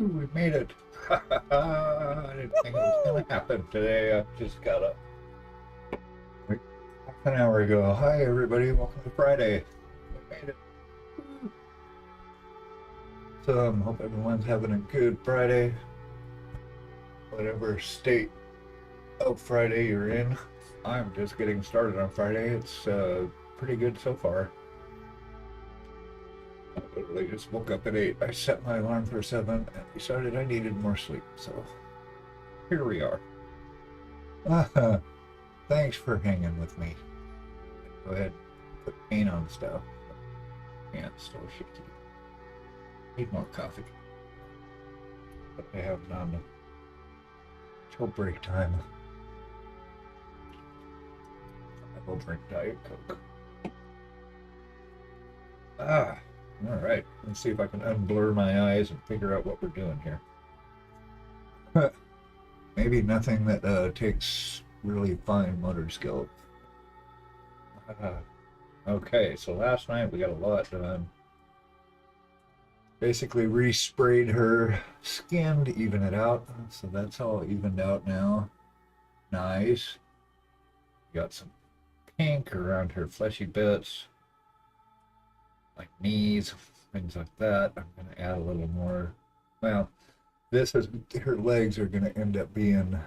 We made it. I didn't think it was going to happen today. I just got up like half an hour ago. Hi, everybody. Welcome to Friday. We made it. So I hope everyone's having a good Friday. Whatever state of Friday you're in. I'm just getting started on Friday. It's pretty good so far. I literally just woke up at 8. I set my alarm for 7 and decided I needed more sleep. So here we are. Thanks for hanging with me. Go ahead and put paint on stuff. Yeah, it's still shaky. Need more coffee. But I have none till break time. I will drink Diet Coke. All right. Let's see if I can unblur my eyes and figure out what we're doing here. Maybe nothing that takes really fine motor skill. Okay, so last night we got a lot done. Basically resprayed her skin to even it out. So that's all evened out now. Nice. Got some pink around her fleshy bits. Like knees, things like that. I'm going to add a little more. Well, this is, her legs are going to end up being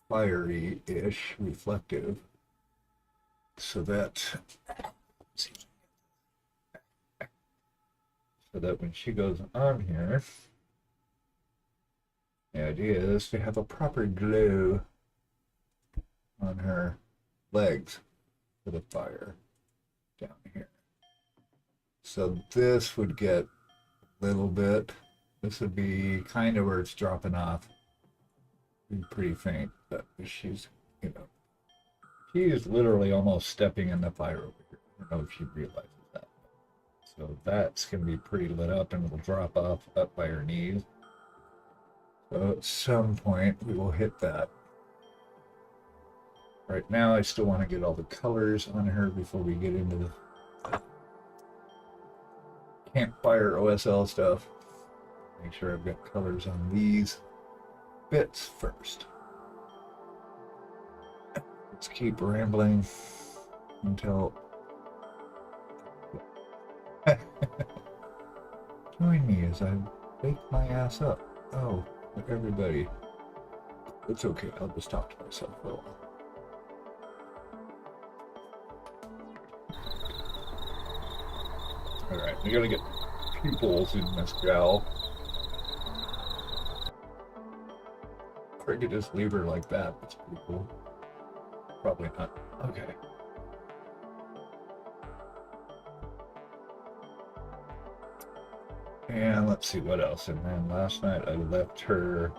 fiery-ish, reflective. So that, when she goes on here, the idea is to have a proper glow on her legs for the fire down here. So this would get a little bit, this would be kind of where it's dropping off. Be pretty faint, but she's, she's literally almost stepping in the fire over here. I don't know if she realizes that. So that's going to be pretty lit up and will drop off up by her knees. So at some point we will hit that. Right now I still want to get all the colors on her before we get into the campfire OSL stuff. Make sure I've got colors on these bits first. Let's keep rambling until join me as I wake my ass up. Oh, everybody. It's okay, I'll just talk to myself for a while. Alright, we gotta get pupils in this gal. Or I could just leave her like that. That's pretty cool. Probably not. Okay. And let's see what else. And then last night I left her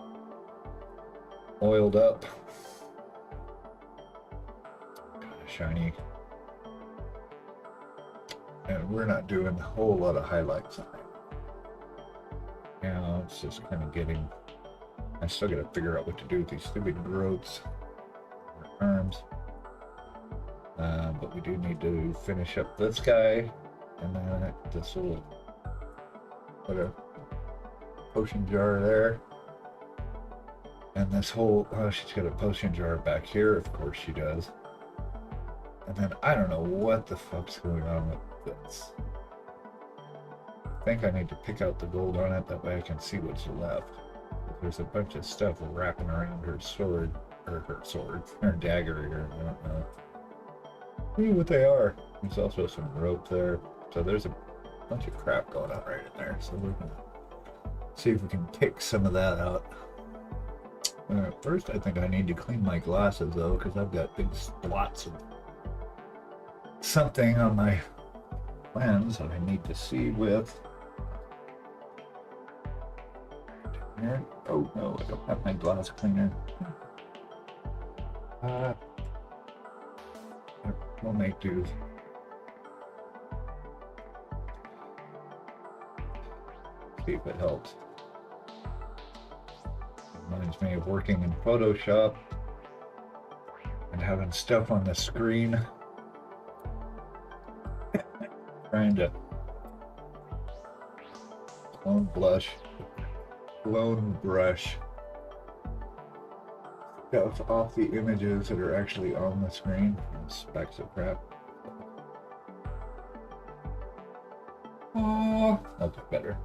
oiled up. Kind of shiny. And we're not doing a whole lot of highlights on it. Now it's just kind of getting, I still got to figure out what to do with these stupid growths on her arms. But we do need to finish up this guy, and then this little, put a potion jar there. And this whole, oh, she's got a potion jar back here, of course she does. And then I don't know what the fuck's going on with this. I think I need to pick out the gold on it, that way I can see what's left. But there's a bunch of stuff wrapping around her sword, or her dagger here, I don't know. See what they are. There's also some rope there. So there's a bunch of crap going on right in there. So we're gonna see if we can pick some of that out. First I think I need to clean my glasses though, because I've got big spots of something on my lens that I need to see with. Oh no, I don't have my glass cleaner. We'll make do. See if it helps. Reminds me of working in Photoshop and having stuff on the screen. Trying to clone blush. clone brush stuff off the images that are actually on the screen from specks of crap. Oh, that's better.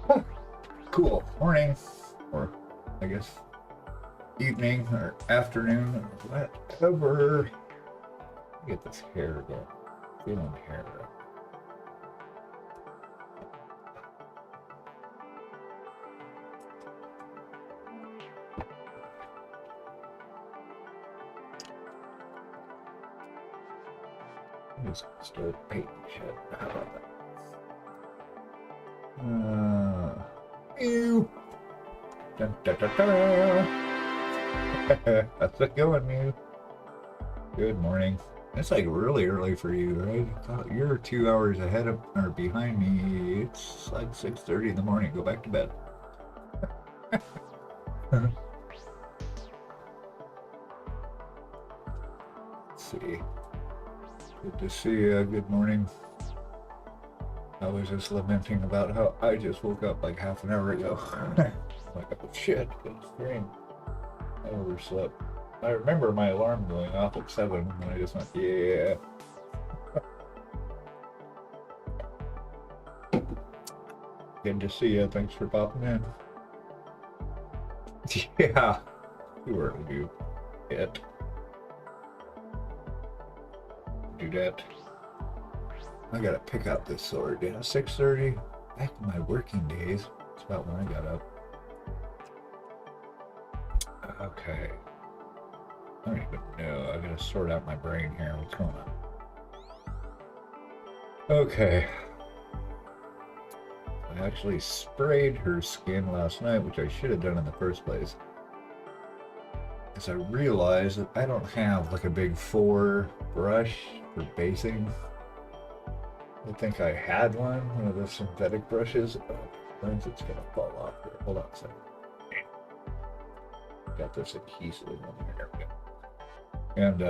Huh. Cool. Morning, or I guess evening or afternoon, or whatever. Get this hair going. Feeling hair. Just start painting shit. How about that? Ew. Dun, dun, dun, dun. How's it going, Mew? Good morning. It's like really early for you, right? You're 2 hours ahead of or behind me. It's like 6:30 in the morning. Go back to bed. Let's see. Good to see you. Good morning. I was just lamenting about how I just woke up like half an hour ago. Like, oh shit, good screen. I overslept. I remember my alarm going off at 7 and I just went, yeah. Good to see you. Thanks for popping in. Yeah. Too early, dude. It. Do that. I gotta pick up this sword. Yeah, 6:30. Back in my working days. That's about when I got up. Okay. I don't even know. I gotta sort out my brain here. What's going on? Okay. I actually sprayed her skin last night, which I should have done in the first place. As I realized that I don't have like a big 4 brush for basing. I think I had one of the synthetic brushes. Oh, it's gonna fall off here. Hold on a second. Got this adhesive on there. And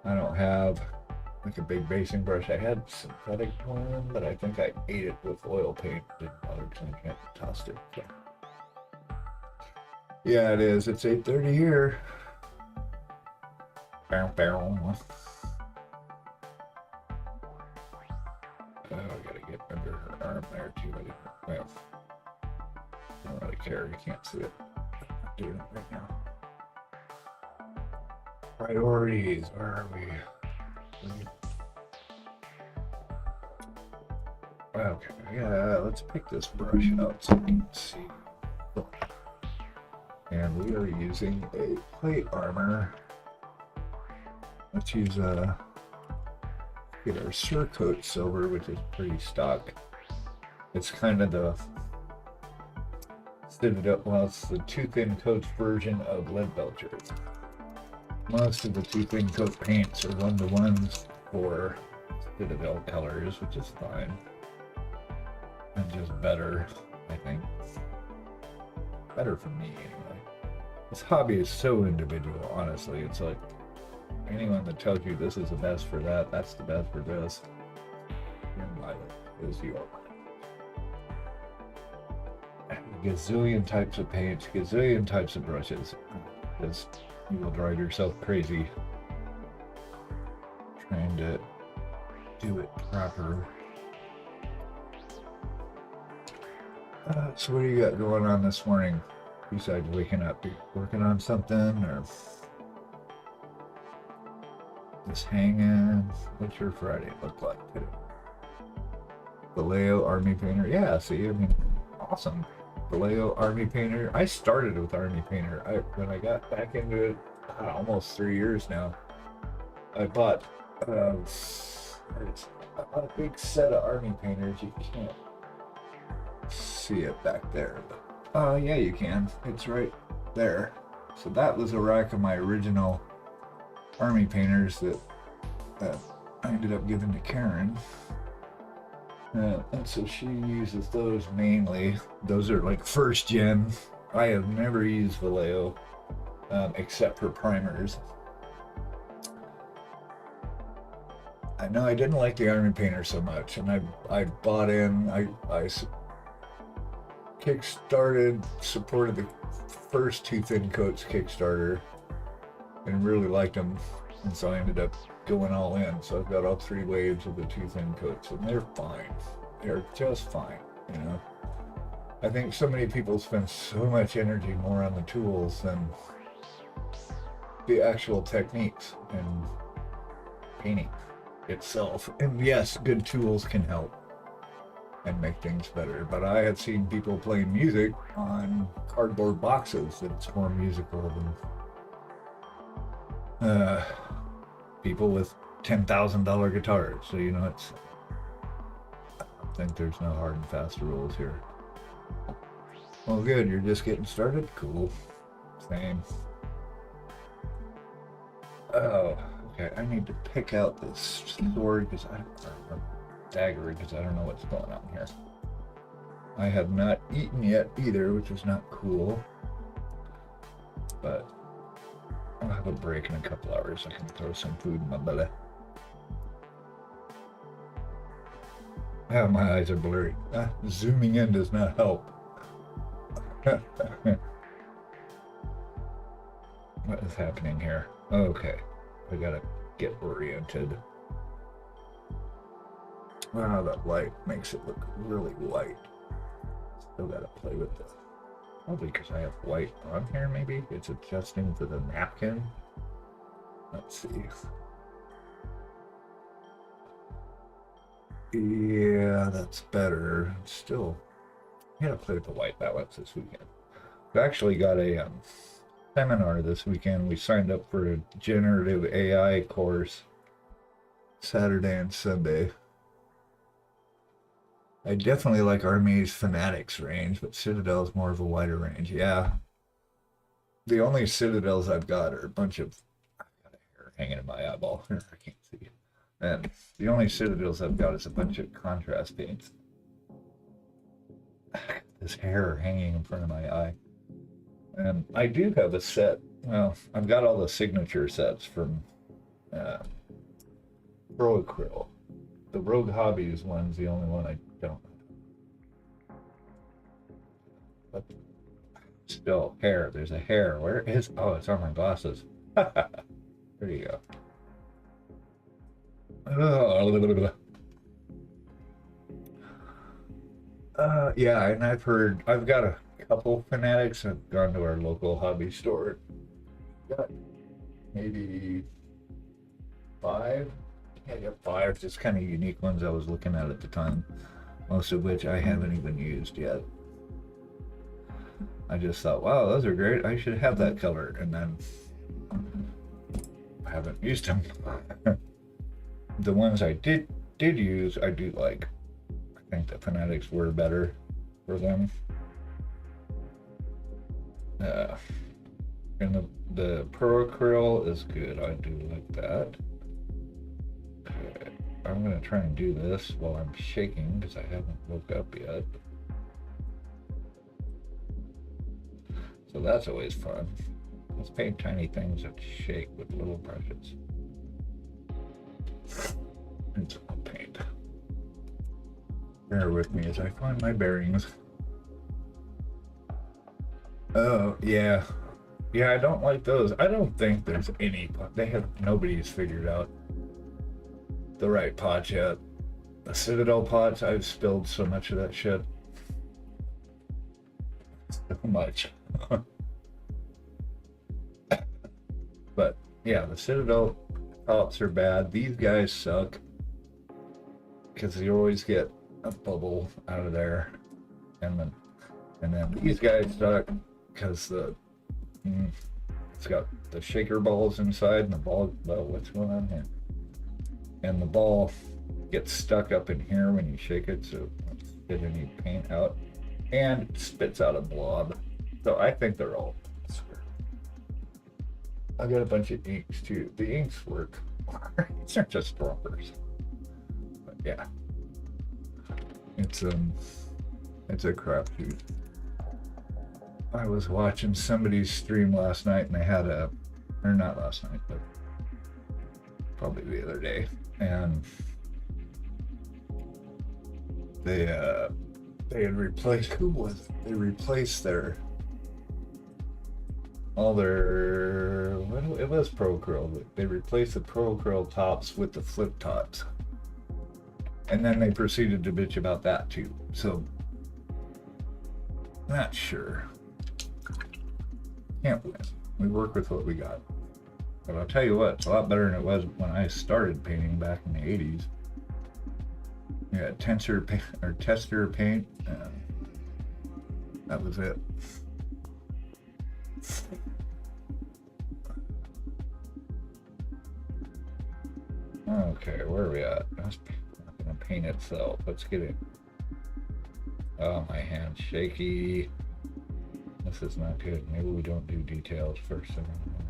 I don't have like a big basing brush. I had synthetic one, but I think I ate it with oil paint. Didn't bother because I can't toss it. So. Yeah, it is. It's 8:30 here. Bow, bow. Oh, I gotta get under her arm there too. Well, I don't really care. You can't see it. I'm not doing it right now. Priorities. Where are we? Okay, yeah, let's pick this brush out so we can see. And we are using a plate armor. Let's use get our Surcoat silver, which is pretty stock. It's kind of the Citadel, well, it's the Too Thin Coat version of Lead Belcher. Most of the Too Thin Coat paints are 1-to-1s for Citadel colors, which is fine. And just better, I think. Better for me, anyway. This hobby is so individual, honestly. It's like, anyone that tells you this is the best for that, that's the best for this. Your life is your life. Gazillion types of paints, gazillion types of brushes. Just, you will drive yourself crazy trying to do it proper. So what do you got going on this morning besides waking up? You working on something or just hanging? What's your Friday look like today? Vallejo Army Painter. Yeah, see, I mean, awesome. Vallejo Army Painter. I started with Army Painter. When I got back into it, almost 3 years now, I bought a big set of Army Painters. You can't see it back there, but yeah, you can. It's right there. So that was a rack of my original Army Painters that I ended up giving to Karen. And so she uses those mainly. Those are like first gen. I have never used Vallejo except for primers. I know I didn't like the Army Painter so much, and I bought in. I supported the first two thin coats Kickstarter and really liked them, and so I ended up going all in. So I've got all 3 waves of the two thin coats, and they're fine. They're just fine, you know. I think so many people spend so much energy more on the tools than the actual techniques and painting itself. And yes, good tools can help and make things better, but I had seen people playing music on cardboard boxes that's more musical than people with $10,000 guitars. So, you know, it's, I don't think there's no hard and fast rules here. Well, good, you're just getting started? Cool. Same. Oh, okay, I need to pick out this sword because dagger because I don't know what's going on here. I have not eaten yet either, which is not cool. But I'll have a break in a couple hours. I can throw some food in my belly. Ah, my eyes are blurry. Zooming in does not help. What is happening here? Okay, I gotta get oriented. Wow, that light makes it look really white. Still gotta play with this. Probably because I have white on here, maybe? It's adjusting to the napkin. Let's see. Yeah, that's better. Still, I gotta play with the white balance this weekend. We actually got a seminar this weekend. We signed up for a generative AI course Saturday and Sunday. I definitely like Army's Fanatics range, but Citadel's more of a wider range. Yeah. The only Citadels I've got are a bunch of... I've got a hair hanging in my eyeball. I can't see. And the only Citadels I've got is a bunch of contrast paints. This hair hanging in front of my eye. And I do have a set. Well, I've got all the signature sets from Pro Acryl. The Rogue Hobbies one's the only one I don't. But still, hair. There's a hair. Where is? Oh, it's on my glasses. There you go. Yeah, and I've got a couple Fanatics. I've gone to our local hobby store. Got maybe 5. I got 5 just kind of unique ones I was looking at the time, most of which I haven't even used yet. I just thought, wow, those are great. I should have that color, and then I haven't used them. The ones I did use, I do like. I think the Fanatics were better for them. And the Pro Acryl is good. I do like that. Okay, I'm gonna try and do this while I'm shaking because I haven't woke up yet. So that's always fun. Let's paint tiny things that shake with little brushes. And so I'll paint. Bear with me as I find my bearings. Oh, yeah. Yeah, I don't like those. I don't think there's any... Nobody's figured out the right pot yet. The Citadel pots, I've spilled so much of that shit. So much. But, yeah, the Citadel tops are bad. These guys suck. Because you always get a bubble out of there. And then these guys suck because it's got the shaker balls inside and the ball, well, what's going on here? And the ball gets stuck up in here when you shake it, so it spit any paint out, and it spits out a blob. So I think they're all square. I've got a bunch of inks too. The inks work. These are just droppers. But yeah, it's a crapshoot. I was watching somebody's stream last night, and they had or not last night, but probably the other day, and they they had replaced, who was it? They replaced all their, well, it was Pro Curl. They replaced the Pro Curl tops with the flip tops. And then they proceeded to bitch about that too. So, not sure. Can't win. We work with what we got. But I'll tell you what, it's a lot better than it was when I started painting back in the 80s. We had tensor paint, or tester paint, and that was it. Okay, where are we at? That's not gonna paint itself. Let's get it. Oh, my hand's shaky. This is not good. Maybe we don't do details first thing in the morning.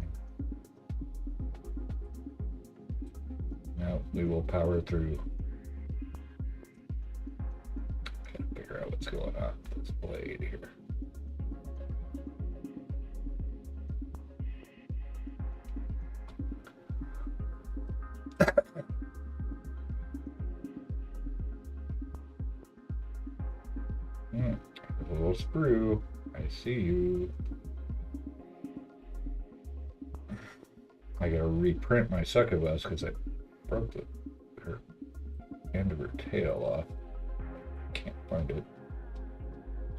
No, we will power through. Gotta figure out what's going on with this blade here. A little sprue. I see you. I gotta reprint my succubus because I broke her end of her tail off. Can't find it.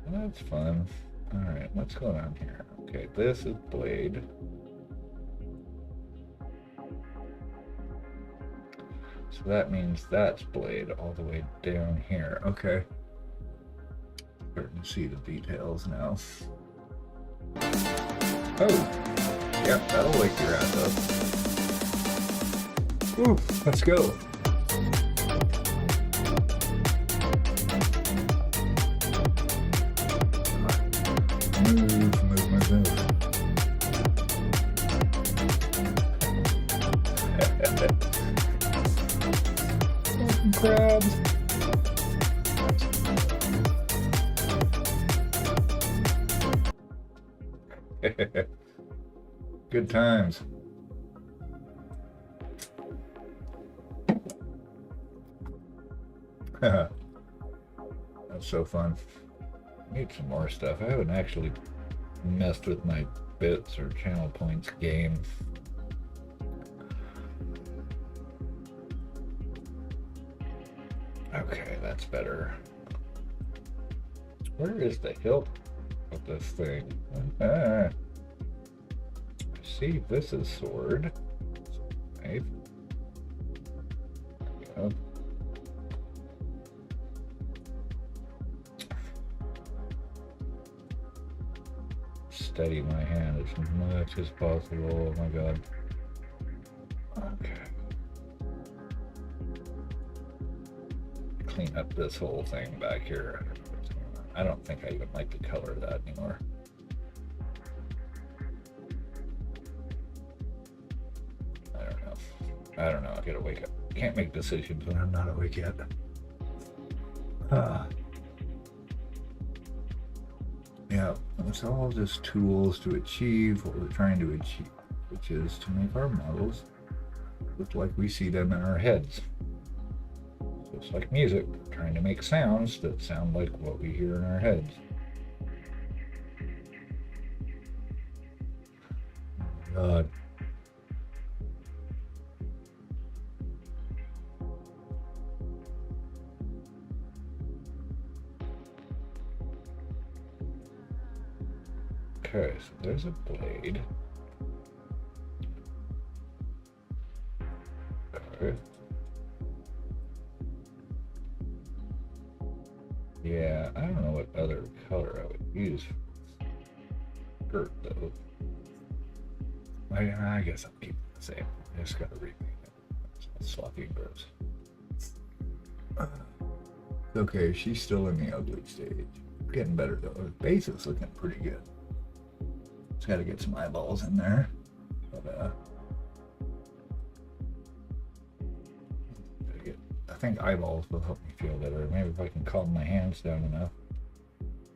So that's fun. Alright, what's going on here? Okay, this is blade. So that means that's blade all the way down here. Okay. Starting to see the details now. Oh! Yep, that'll wake your ass up. Ooh, let's go. Move, move, move, move. Fucking crabs. Good times. That's so fun. Need some more stuff. I haven't actually messed with my bits or channel points game. Okay, that's better. Where is the hilt of this thing? See, this is sword. Knife. There Steady my hand as much as possible. Oh my god. Okay. Clean up this whole thing back here. I don't think I even like the color of that anymore. I don't know. I gotta wake up. Can't make decisions when I'm not awake yet. Yeah, it's all just tools to achieve what we're trying to achieve, which is to make our models look like we see them in our heads. So it's like music, trying to make sounds that sound like what we hear in our heads. God. Okay, so there's a blade. Okay. Yeah, I don't know what other color I would use for skirt though. I guess I'll keep it the same. I just gotta repaint it. It's sloppy and gross. Okay, she's still in the ugly stage. Getting better though. Her base is looking pretty good. Just gotta get some eyeballs in there. But I think eyeballs will help me feel better. Maybe if I can calm my hands down enough,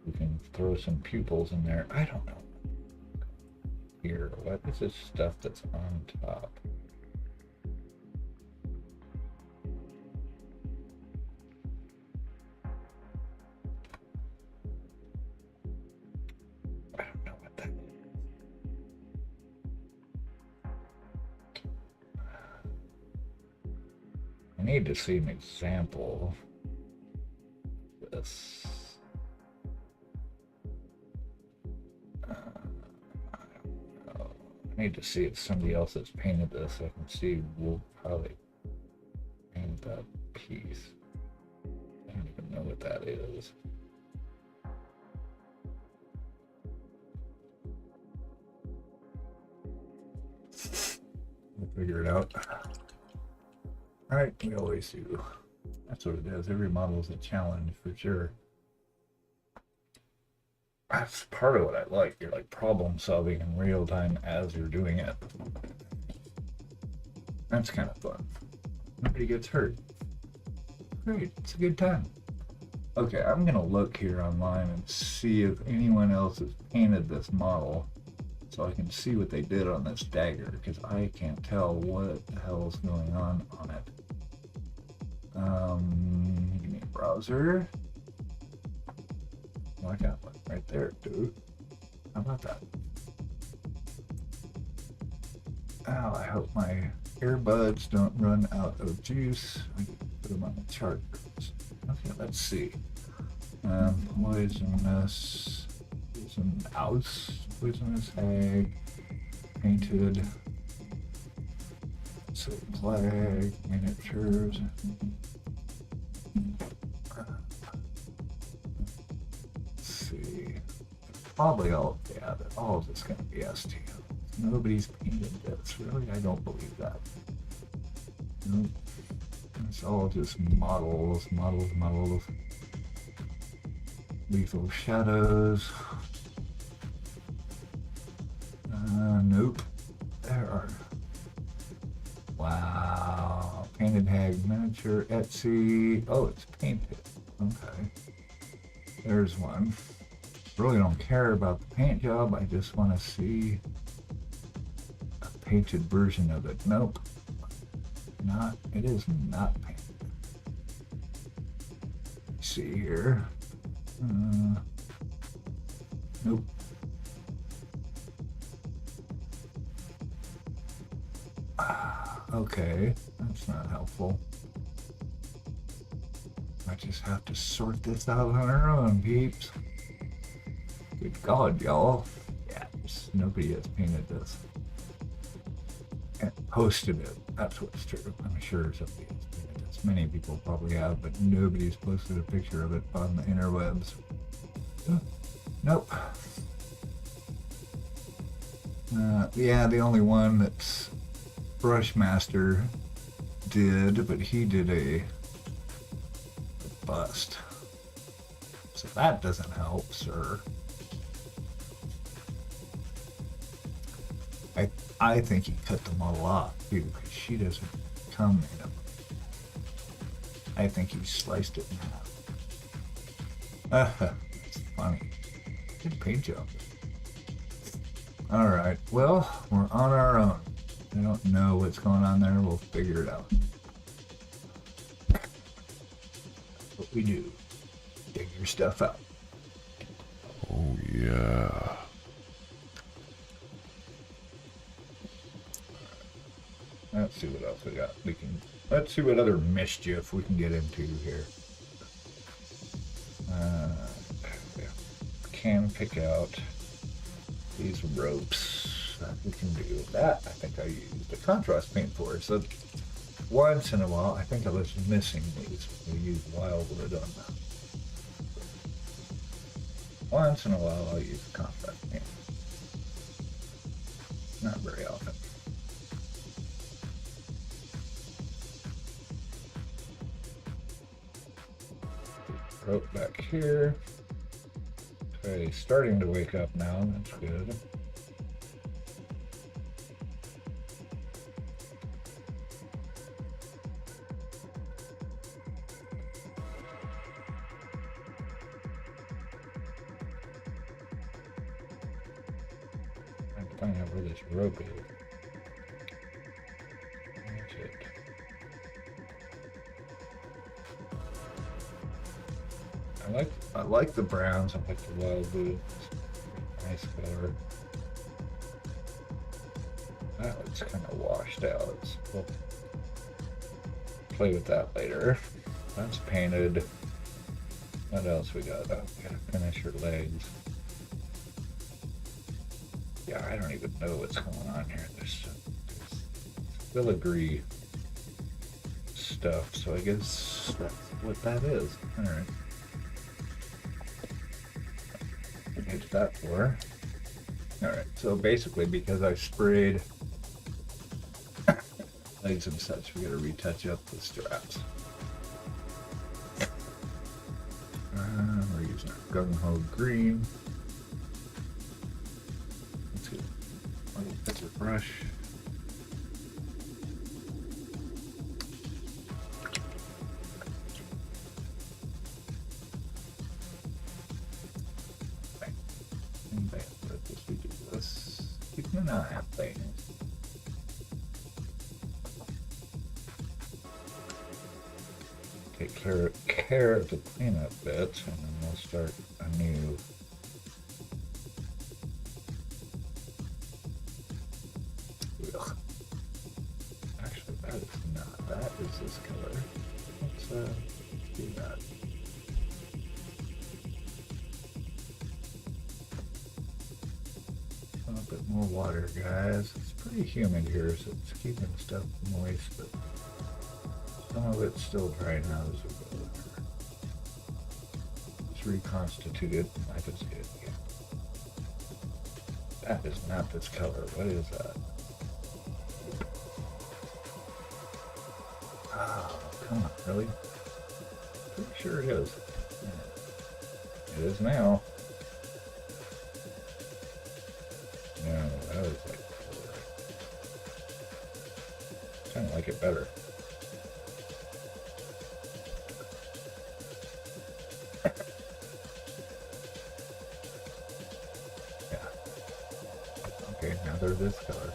we can throw some pupils in there. I don't know. Here, what is this stuff that's on top? need to see an example of this. I don't know. I need to see if somebody else has painted this. I can see how they painted that piece. I don't even know what that is. We'll figure it out. Alright, we always do. That's what it is. Every model is a challenge for sure. That's part of what I like. You're like problem solving in real time as you're doing it. That's kind of fun. Nobody gets hurt. Great, it's a good time. Okay, I'm gonna look here online and see if anyone else has painted this model so I can see what they did on this dagger, because I can't tell what the hell's going on it. Give me a browser. Oh, I got one right there, dude. How about that? Oh, I hope my earbuds don't run out of juice. I can put them on the chart. Okay, let's see. Poisonous hag, painted, so plague, miniatures. Let's see. Probably all, yeah, they're all just gonna be STL. Nobody's painted this. Really? I don't believe that. Nope. It's all just models. Lethal shadows. Nope. There are. Wow. Painted hag miniature Etsy. Oh, it's painted. Okay. There's one. Really don't care about the paint job. I just want to see a painted version of it. Nope. Not. It is not painted. Let's see here. Nope. Okay, that's not helpful. I just have to sort this out on our own, peeps. Good God, y'all. Yeah, nobody has painted this. And posted it. That's what's true. I'm sure somebody has painted this. Many people probably have, but nobody's posted a picture of it on the interwebs. Nope. Yeah, the only one that's Brushmaster did, but he did a bust. So that doesn't help, sir. I think he cut the model off, too, because she doesn't come in a... I think he sliced it in half. That's funny. Good paint job. Alright, well, we're on our own. I don't know what's going on there. We'll figure it out. That's what we do. Figure stuff out. Oh, yeah. Let's see what else we got. Let's see what other mischief we can get into here. Can pick out these ropes that we can do. That I think I used a contrast paint for. So once in a while, I think I was missing these. We use wildwood on them. Once in a while, I'll use a contrast paint. Not very often. Rope back here. Okay, starting to wake up now. That's good. I'm finding out where this rope is. That's it. I like the browns. I like the wildwood. Nice color. That looks kind of washed out. It's, well, play with that later. That's painted. What else we got? Oh, we gotta finish her legs. Yeah, I don't even know what's going on here. There's filigree stuff, so I guess that's what that is. Alright. Here's that for. Alright, so basically because I sprayed legs and such, we gotta retouch up the straps. We're using our gung-ho green. Let's get a little picture brush. And then let's do this. Keep an eye on things. Take care of the cleanup bits, and then we'll start anew. Ugh. Actually, that is not. That is this color. Let's do that. A little bit more water, guys. It's pretty humid here, so it's keeping stuff moist, but some of it's still drying out as we go. It's reconstituted. I can see it again. That is not this color. What is that? Oh, come on, really? Pretty sure it is. It is now. No, that was like kind of like it better. Okay, now they're this color.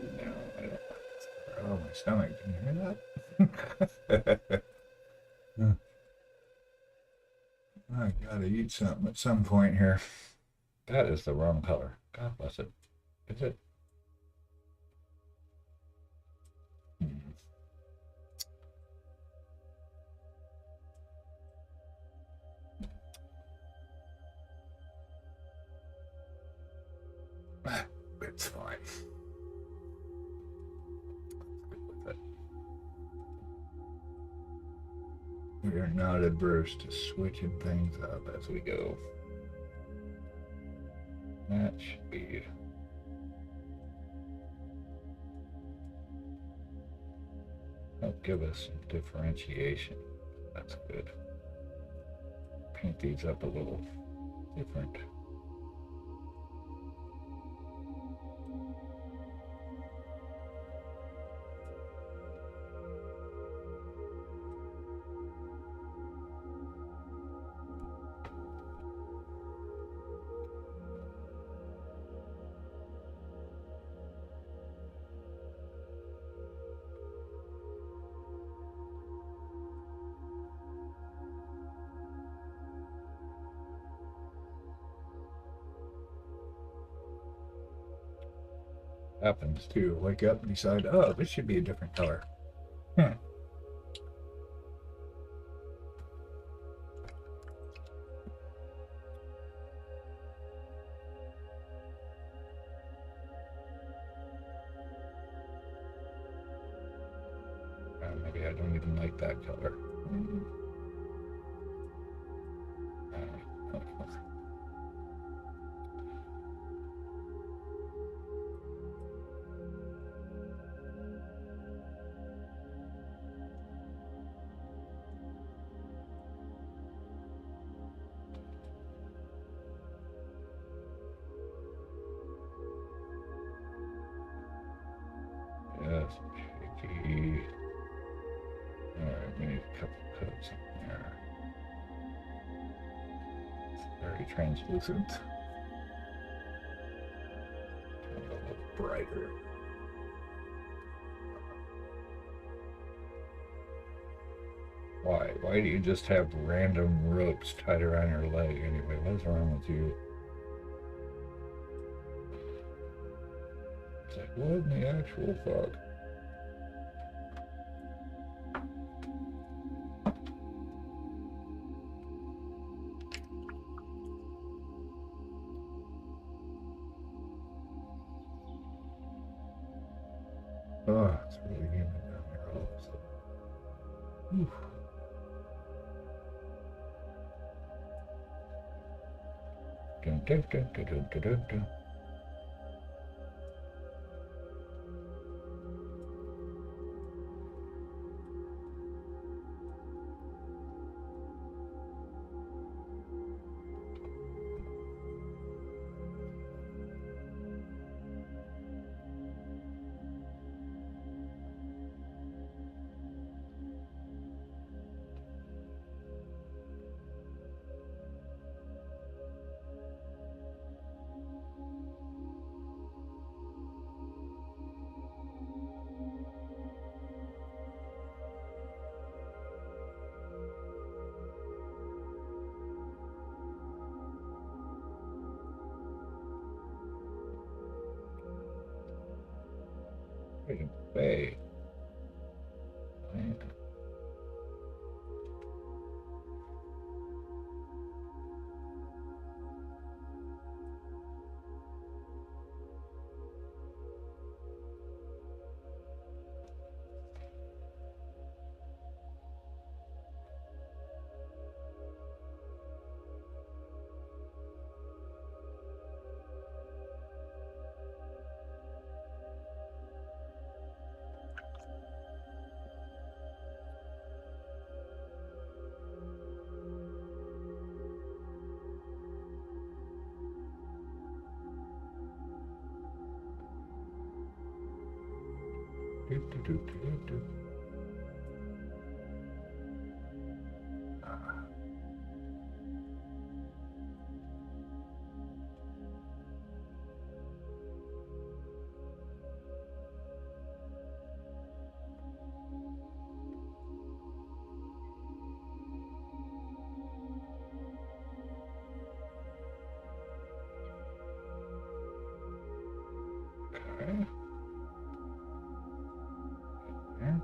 No, I don't. Oh, my stomach. Can you hear that? I gotta eat something at some point here. That is the wrong color. God bless it. Is it? It's fine. With it. We are not adverse to switching things up as we go. That should be help give us some differentiation. That's good. Paint these up a little different. Happens to wake up and decide, oh, this should be a different color. Maybe I don't even like that color. Yes, shaky. Alright, we need a couple coats in there. It's very translucent. A little brighter. Why? Why do you just have random ropes tied around your leg anyway? What is wrong with you? What in the actual fuck? Oh, it's really humid down here all of a sudden. Oof. Dun, dun, dun, dun, dun, dun, dun, dun. Hey. Man. Do, do, do, do, do. Ah. Okay. There.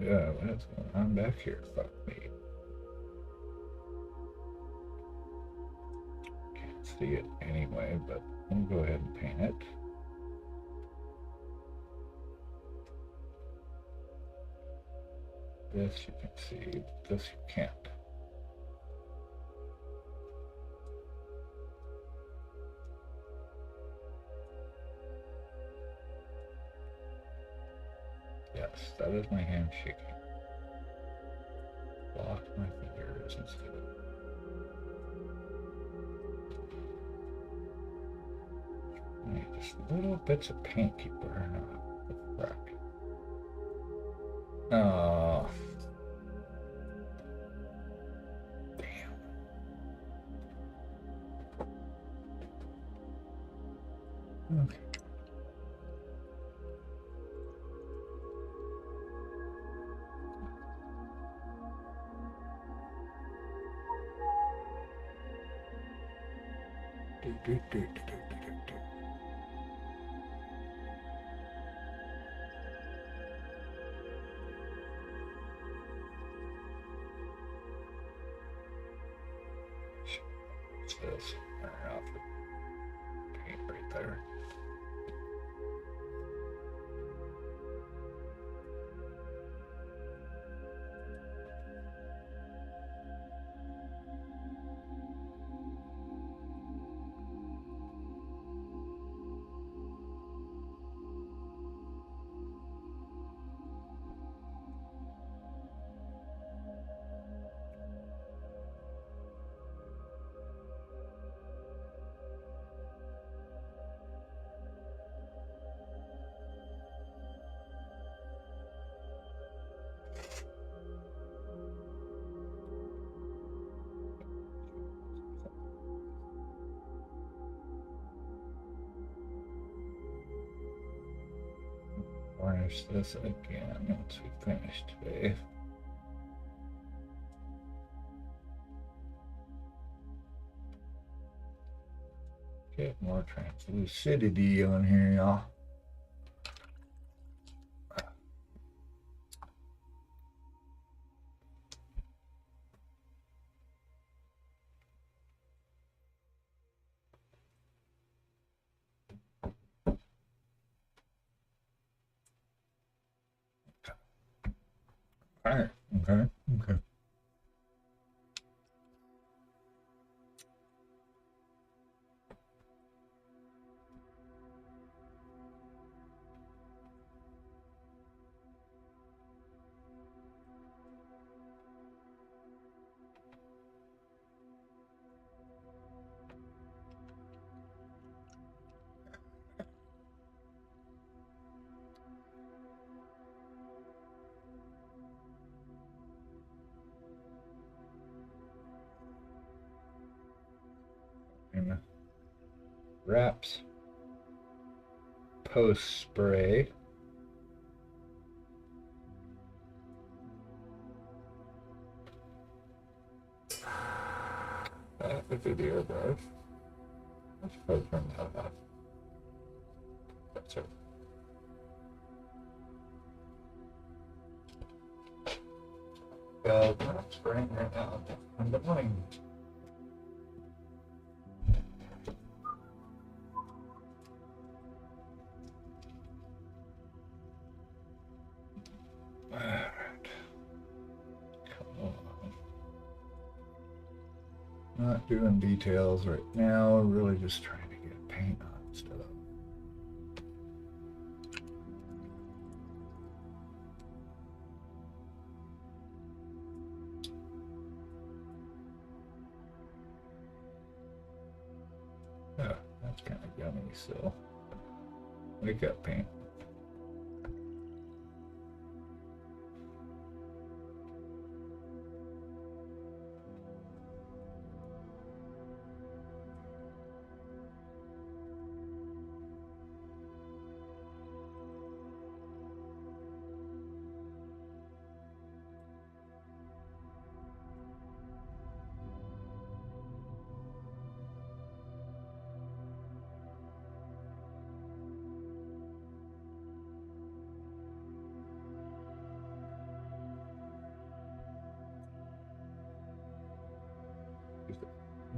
Yeah, what's going on back here? Fuck me. Can't see it anyway, but I'm gonna go ahead and paint it. This you can see, this you can't. Yes, that is my hand shaking. Block my fingers instead of. Just little bits of paint keep burning off. The frack. Oh. Damn. Okay. Do, do, do, do, do, do, do. What's this? Burn off the paint right there. Varnish this again once we finish today. Get more translucidity on here, y'all. All right. Okay. Okay. And wraps post spray. With the airbrush. Let's go turn that off. That's it. I'm spraying right now. I'm going. Alright. Come on. Not doing details right now, really just trying to get paint on stuff. Oh, that's kind of yummy, so wake up, paint.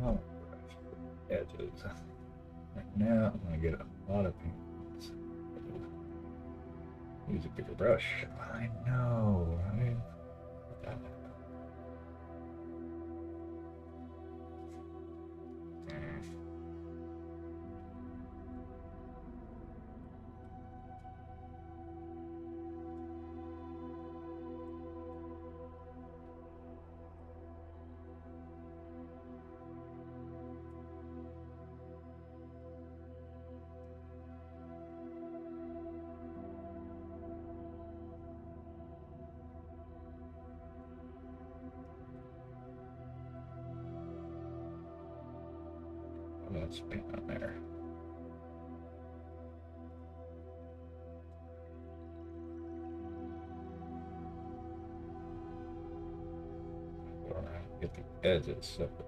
Oh, edges. Right now, I'm gonna get a lot of paint. Use a bigger brush. I know, right? Let's paint on there. Go around, get the edges separately.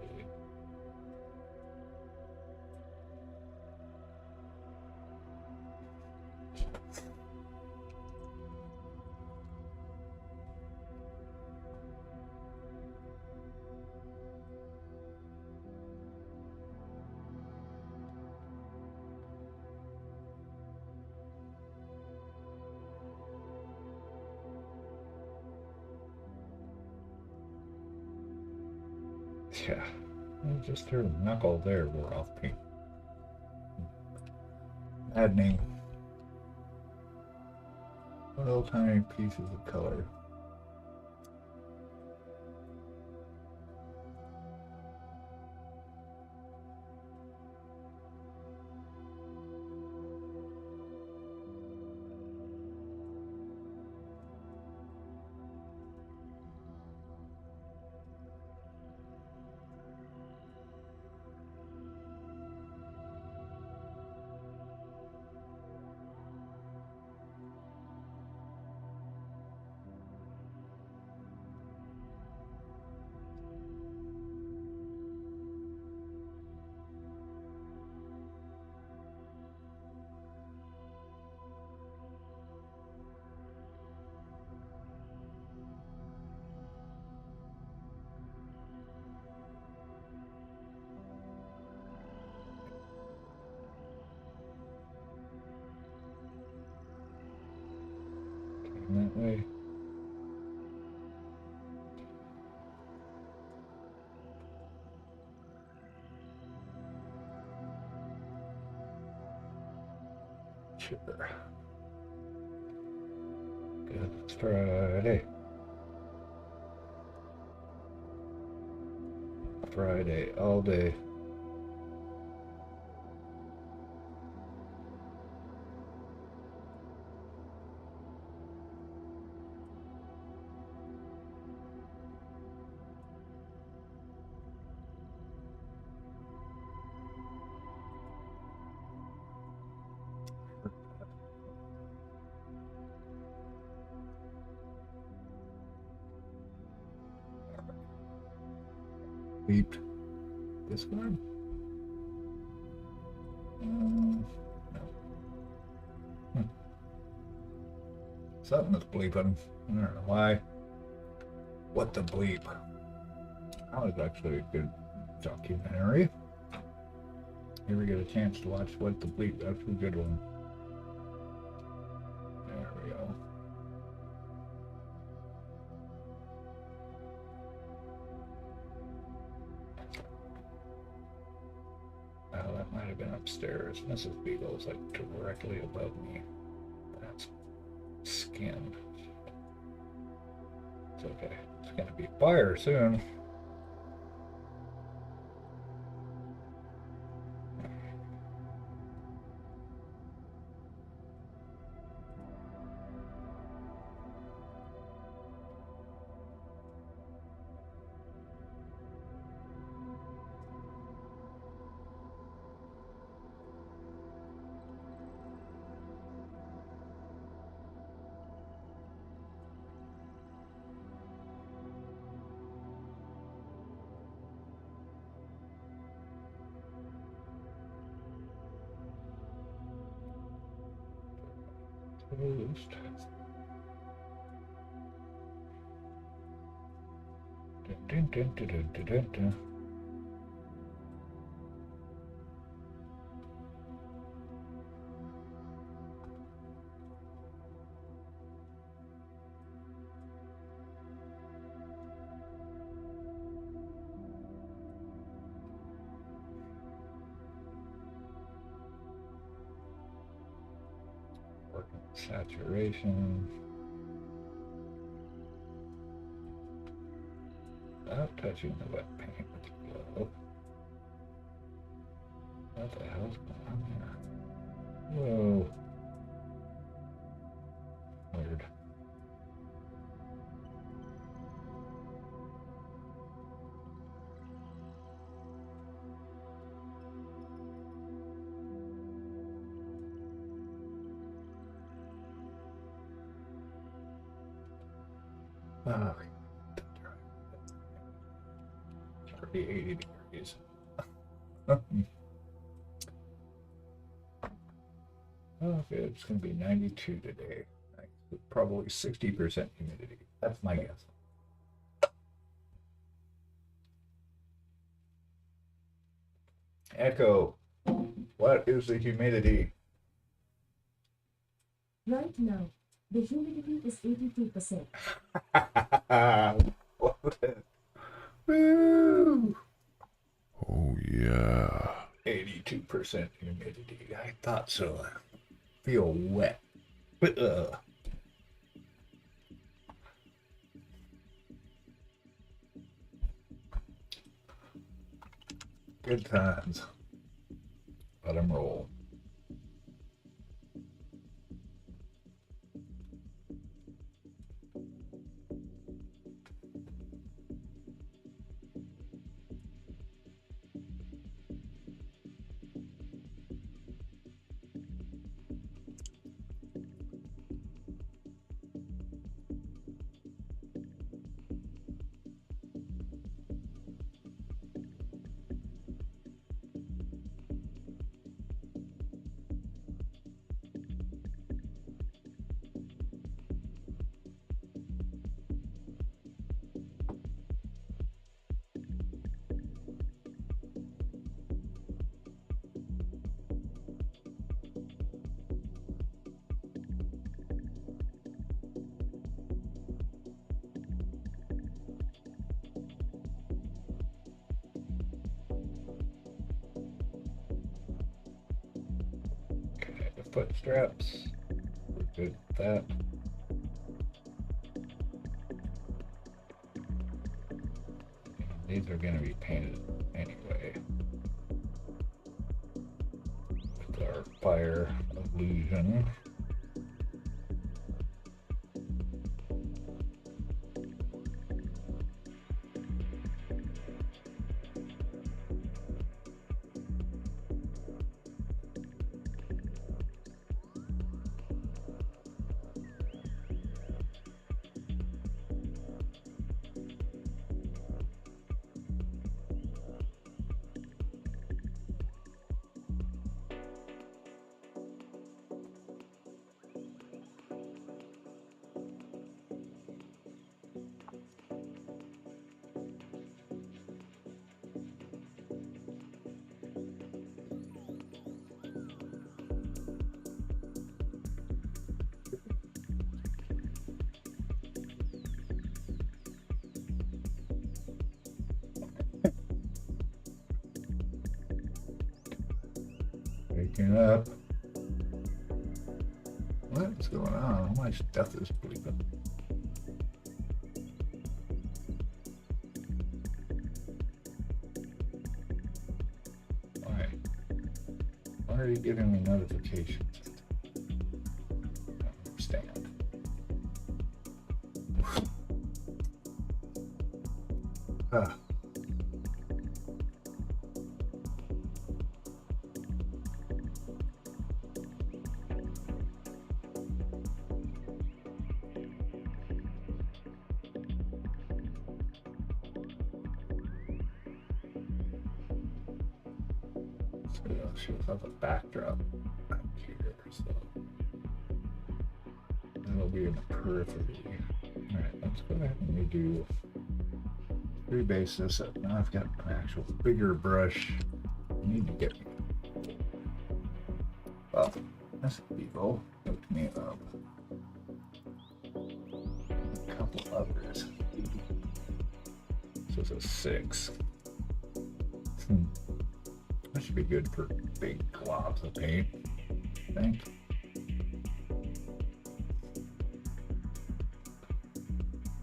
Yeah, just her knuckle there wore off paint. Maddening. Little tiny pieces of color. Sure. Good. It's Friday. Friday all day. Beeped. This one? No. Hmm. Something is bleeping. I don't know why. What the bleep? That was actually a good documentary. You ever get a chance to watch What the Bleep? That's a good one. There we go. Oh, that might have been upstairs. Mrs. Beagle's like directly above me. That's skin. It's okay. It's gonna be fire soon. Toast. Dun, dun, dun, dun, dun, dun, dun. Working saturation. Without touching the wet paint with the glove. What the hell's going on there? Whoa. Weird. Oh, it's already 80 degrees. Oh, good. It's going to be 92 today. Probably 60% humidity. That's my guess. Echo, what is the humidity? Right now, the humidity is 82%. Woo! Oh, yeah. 82% humidity. I thought so. I feel wet. Ugh. Good times. Let them roll. foot straps. We're good with that. And these are going to be painted anyway with our fire illusion. Waking up. What's going on? My stuff is bleeping. Why? Why are you giving me notifications? I don't understand. Ah. She'll have a backdrop back here, so that'll be in the periphery. Alright, let's go ahead and redo rebase this up. Now I've got an actual bigger brush. I need to get well, this Beagle hooked me up. A couple others. This is a 6. That should be good for big globs of paint, I think.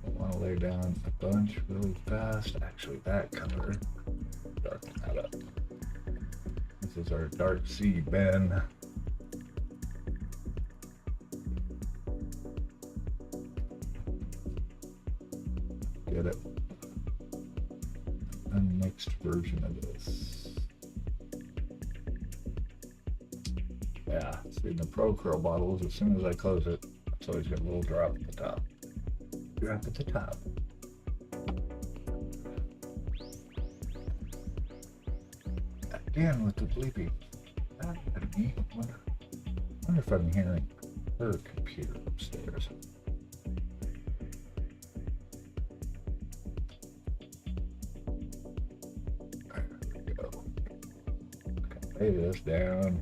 I want to lay down a bunch really fast. Actually, that color, darken that up. This is our dark sea Ben. Get it? Unmixed version of this. Yeah, see the Pro Curl bottles, as soon as I close it, it's always got a little drop at the top. Drop at the top. Again with the bleeping. That's me. I wonder if I'm hearing her computer upstairs. There we go. Lay this down.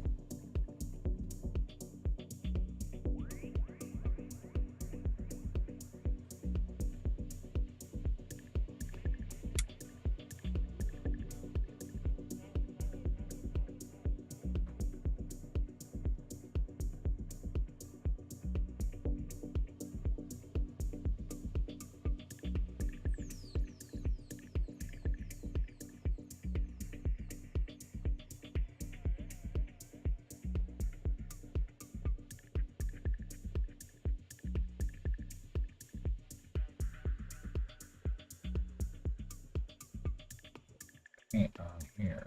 Paint on here.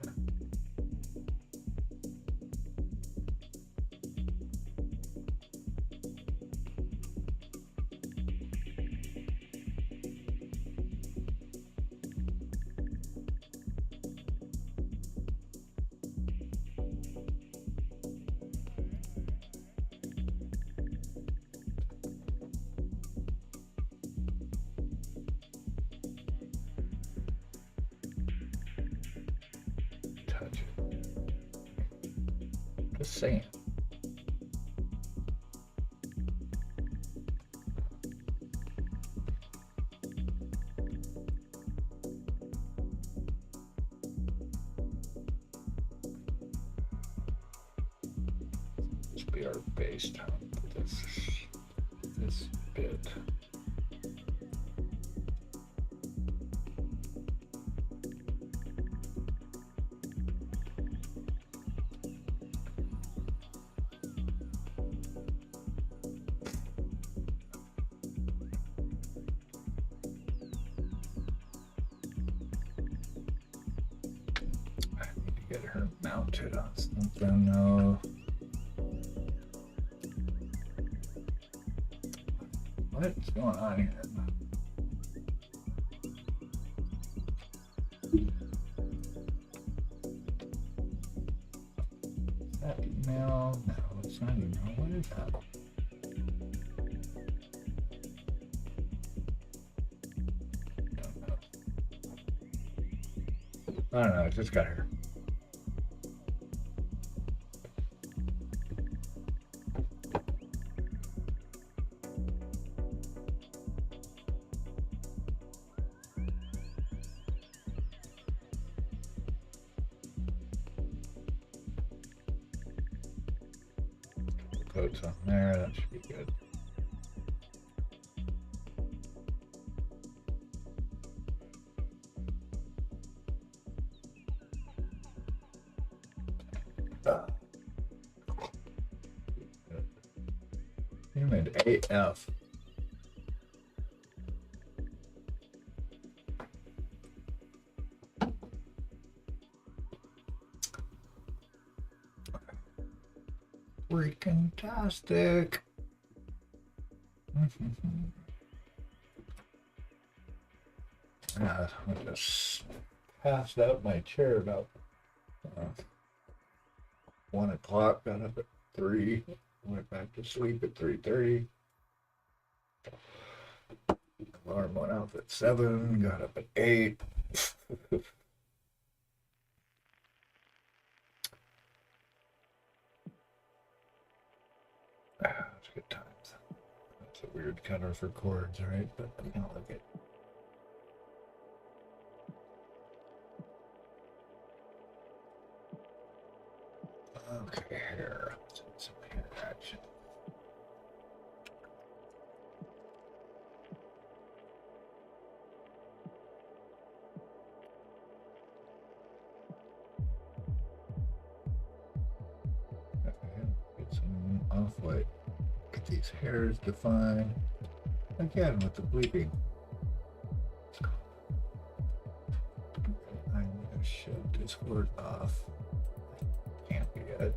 Just saying. Just be our base tone. This bit. Get her mounted on something. No. What's going on here? Is that email? No, it's not email. What is that? I don't know. I just got her. Coats on there, that should be good. Humid AF. Freaking-tastic. I just passed out my chair about 1 o'clock, got up at 3, went back to sleep at 3:30. Alarm went off at 7, got up at 8. It's good times. That's a weird color for chords, right? But I kind of like it. Okay, here. Let's do some hair action. Get some off-white. Get these hairs defined. Again with the bleeping. I'm gonna shove this word off. Can't be it.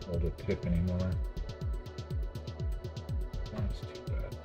Hold a tip anymore. That's too bad.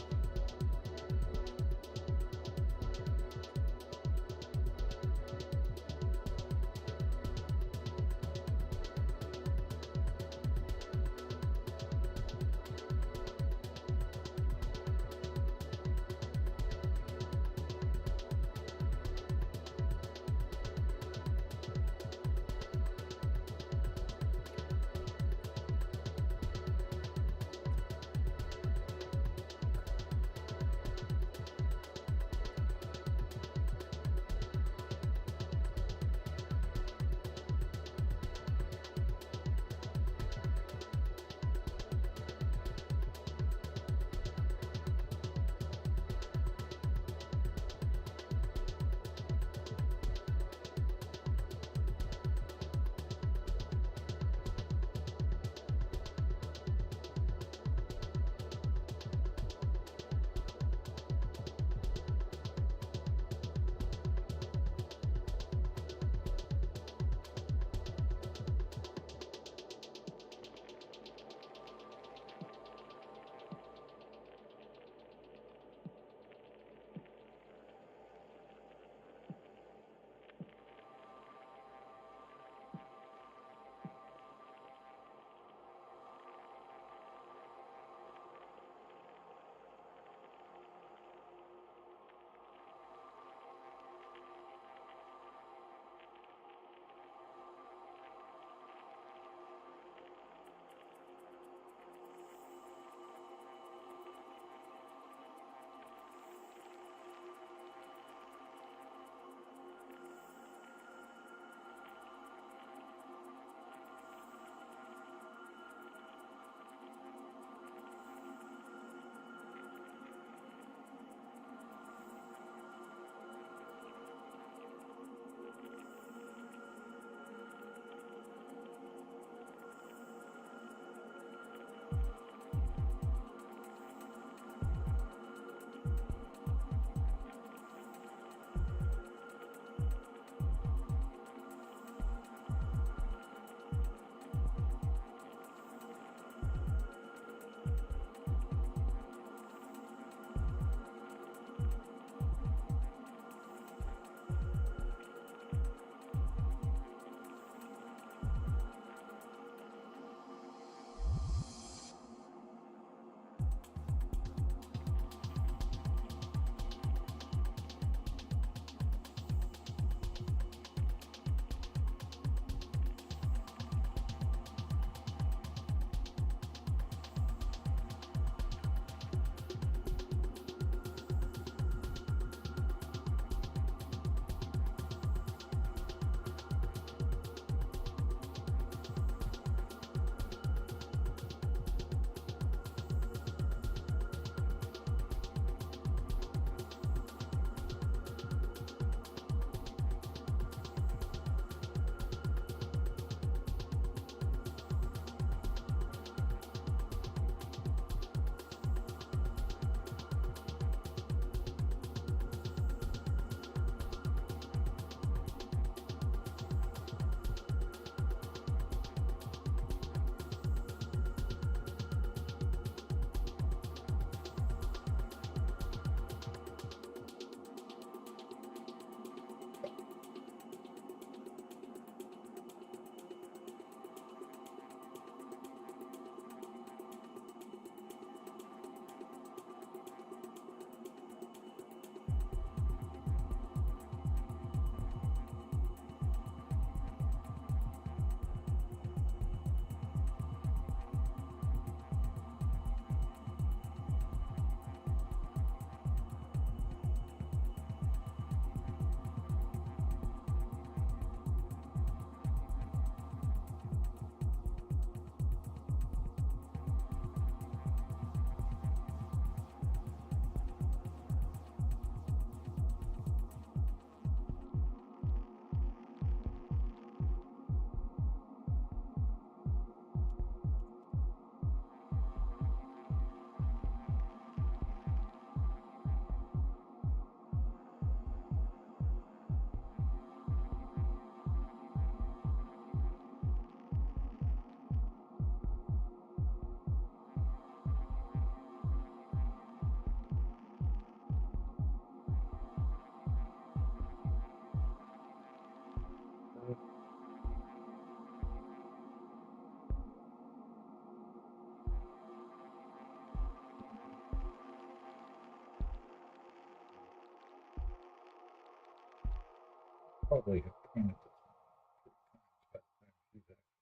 Probably have painted this one 3 times by the time she's actually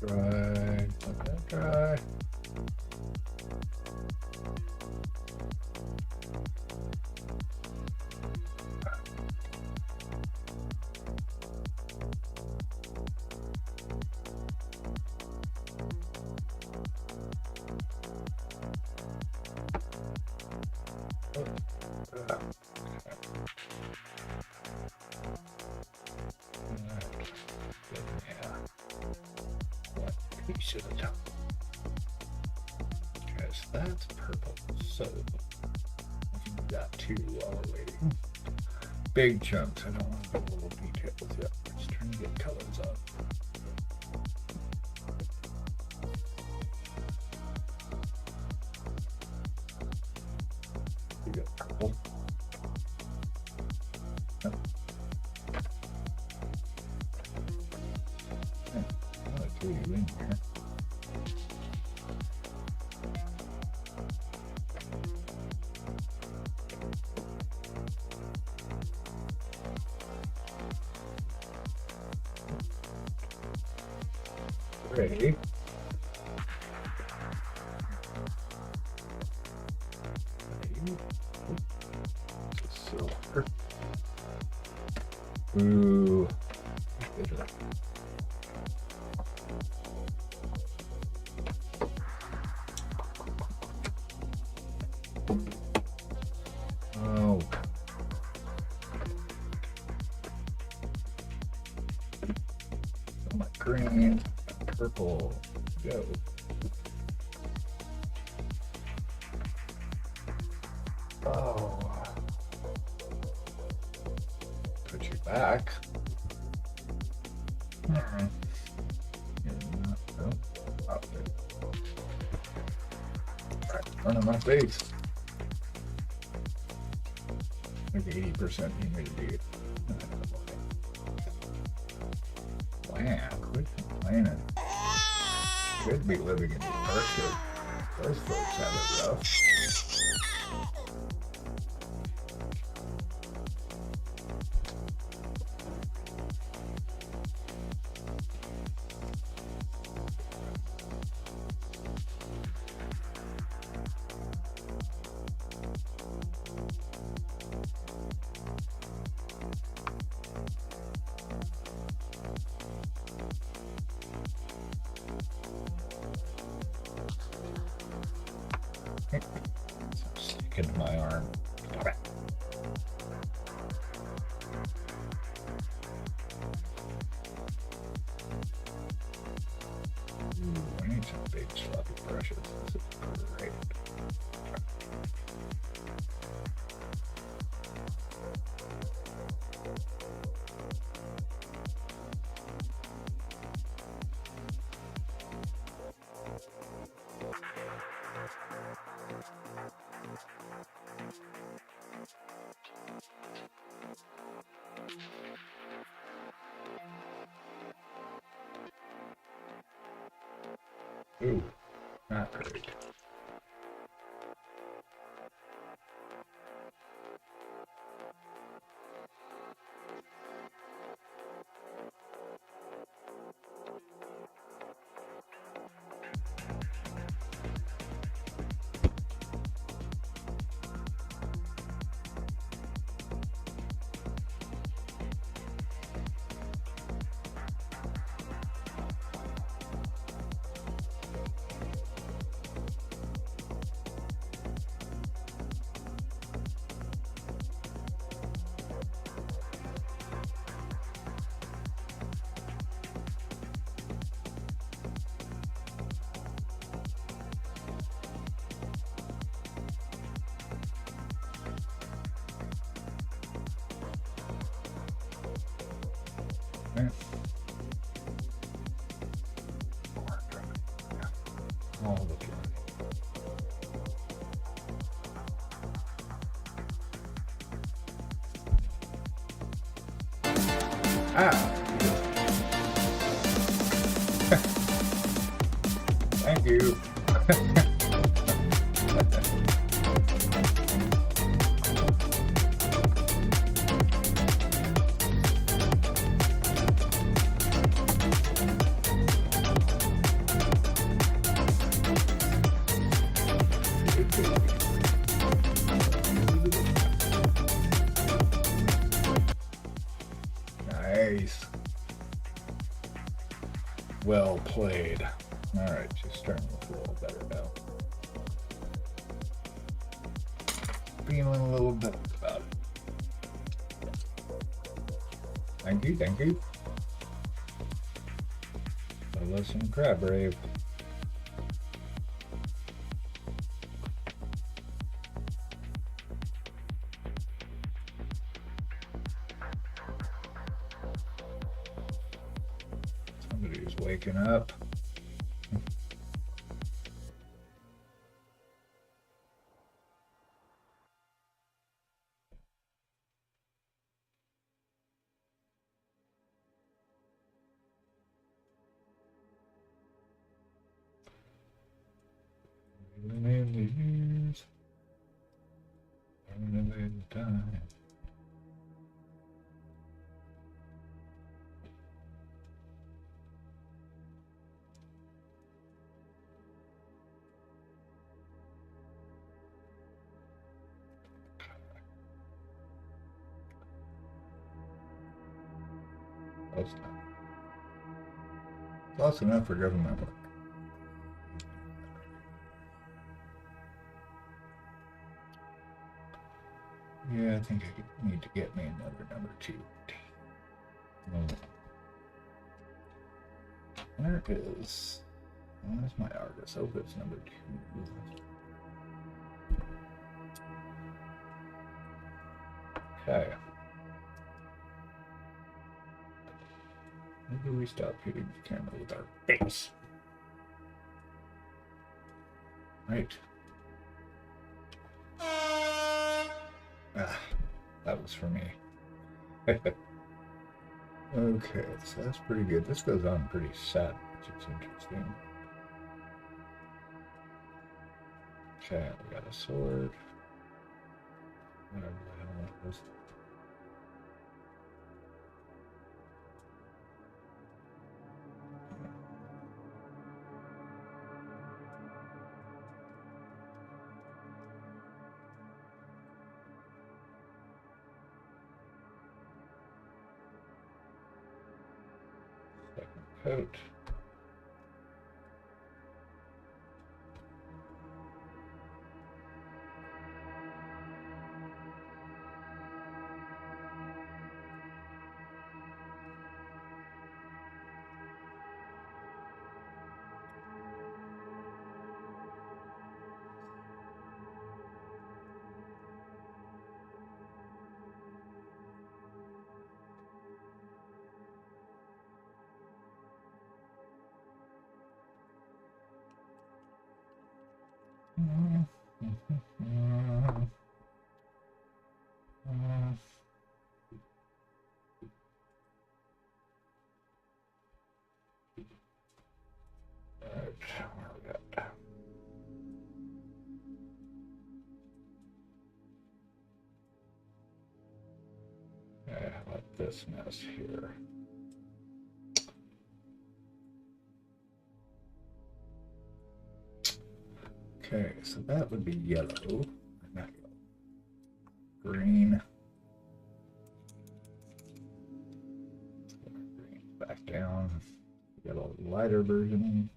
dry. Let that dry. Piece of the top. Because that's purple. So we've got 2 while we're waiting. Big chunks. I don't want to do little details yet. We're just trying to get colors on. You got purple. No. I'll throw you in here. Ready. Silver. Ooh. Bitter. Oh. So my green, purple, go. Oh. Put you back. Out there. Right in front of my face. Like 80% humidity. Wow, quit complaining. Could be living in Parsha. Those folks have it rough. Sticking to my arm. Stop it. Ooh, I need some big sloppy brushes. This is great. Ooh, not great. right? All the dry. Ah! Thank you. Nice. Well played. Alright, she's starting to look a little better now. Feeling a little better about it. Thank you, thank you. I love some crab rave. Somebody's waking up. Living in the years, running away the time. Close enough for government work. Yeah, I think I need to get me another number 2. Where is... Where's my artist? Oh, it's number 2. Okay. Maybe we stop hitting the camera with our face. Right. Ah, that was for me. Okay, so that's pretty good. This goes on pretty sad, which is interesting. Okay, we got a sword. Whatever the hell that is. Second coat. Like this mess here. Okay, so that would be yellow. Not yellow. Green. Green back down. We got a lighter version.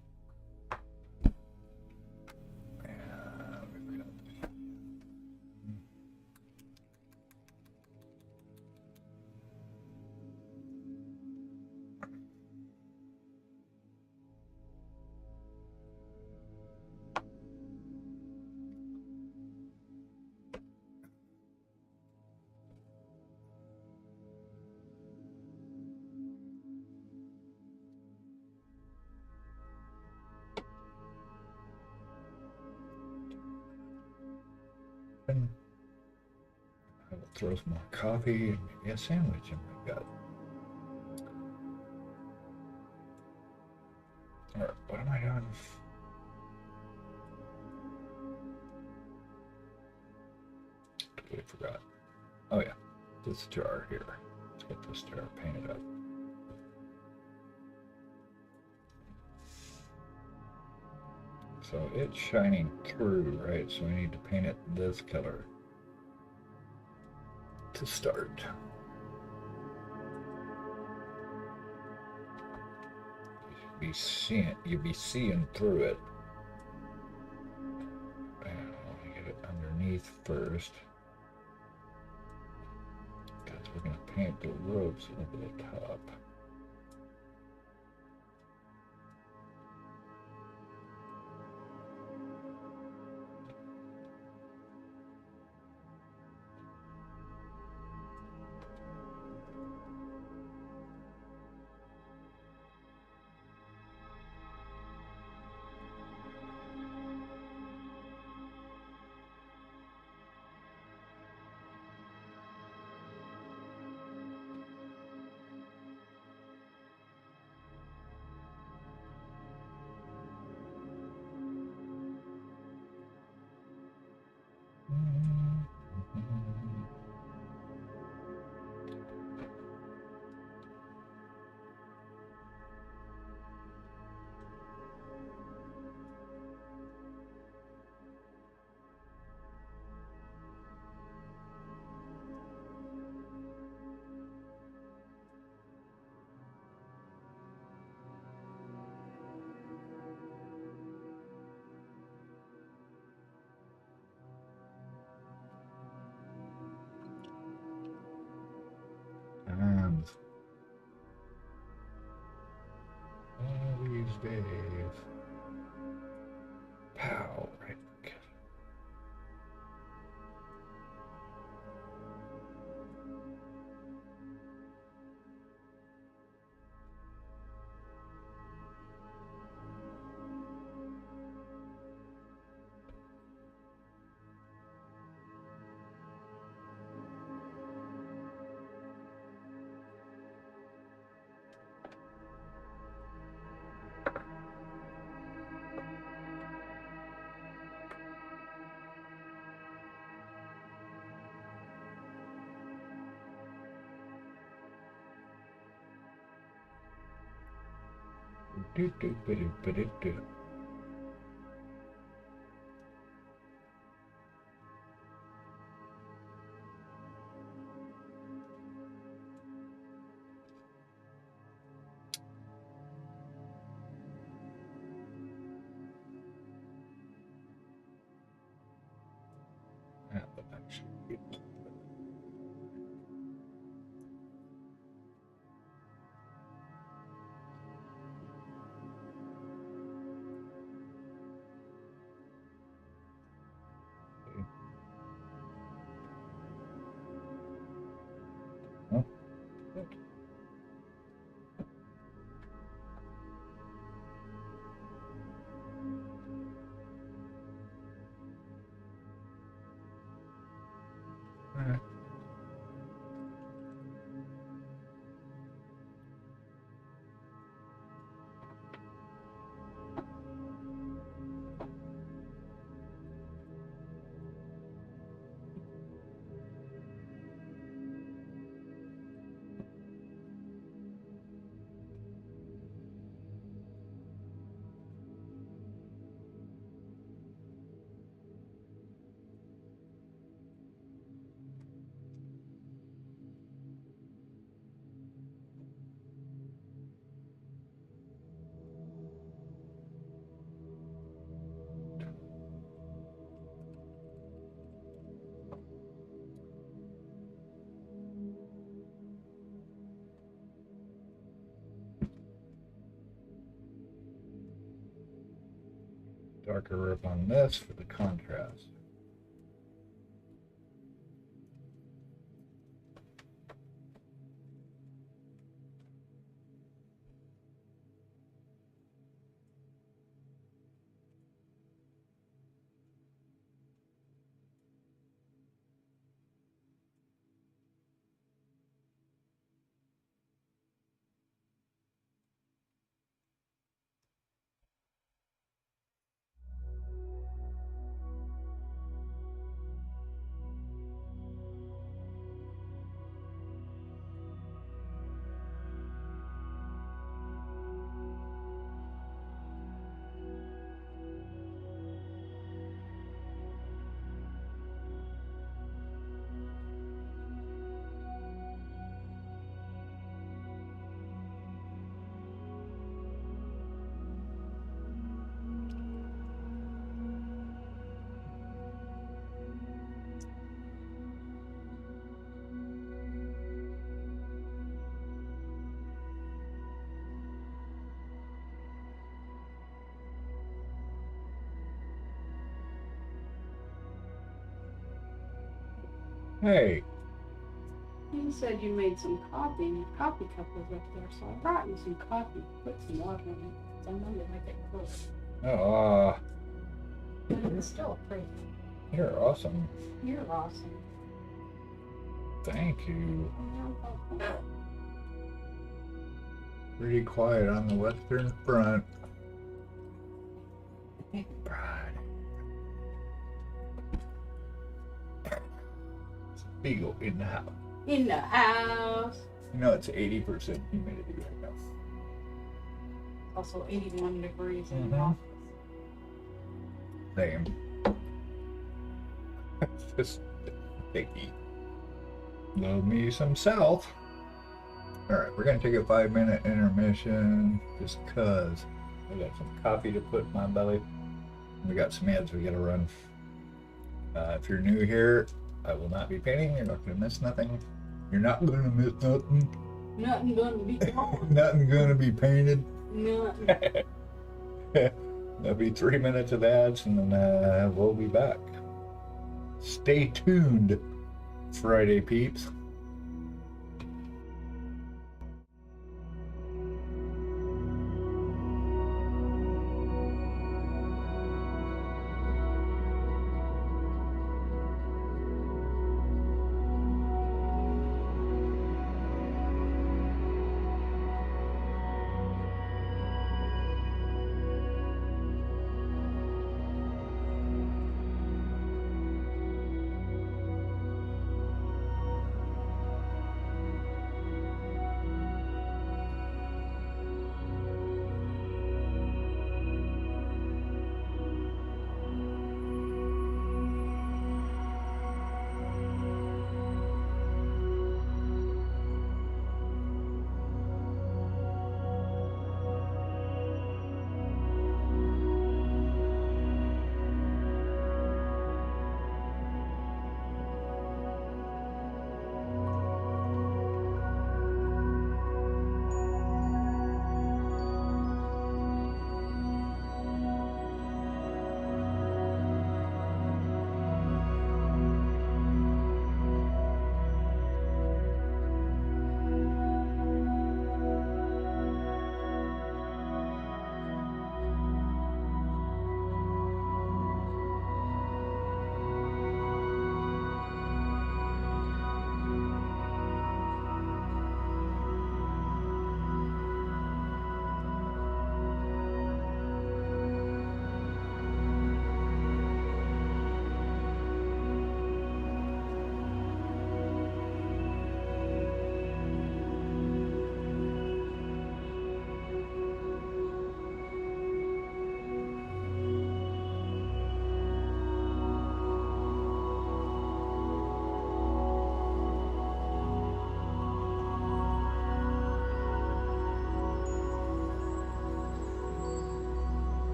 throw some more coffee and maybe a sandwich in my gut. Alright, what am I doing? Totally forgot. Oh yeah, this jar here. Let's get this jar painted up. So it's shining through, right? So I need to paint it this color to start. You'll be seeing through it. And I want to get it underneath first, because we're going to paint the roofs over the top. And one of these days, pow, right? Okay. Do, do, do, do, do, do. Yeah, but that should be it. Huh? Alright. Darker rip on this for the contrast. Hey, You said you made some coffee and your coffee cup was up there, so I brought you some coffee. Put some water in it. I know you like it cold. oh, But it's still pretty. you're awesome. You're awesome. Thank you. Yeah. Pretty quiet on the western front. Pride. Beagle in the house. In the house. You know it's 80% humidity right now. Also 81 degrees in the Mhm. office. Same. Just picky. Love me some South. Alright, we're gonna take a 5-minute intermission just cause we got some coffee to put in my belly. We got some ads we gotta run. If you're new here, I will not be painting. You're not gonna miss nothing. You're not gonna miss nothing. Nothing gonna be gone. Nothing gonna be painted. Nothing. There'll be 3 minutes of ads and then we'll be back. Stay tuned, Friday peeps.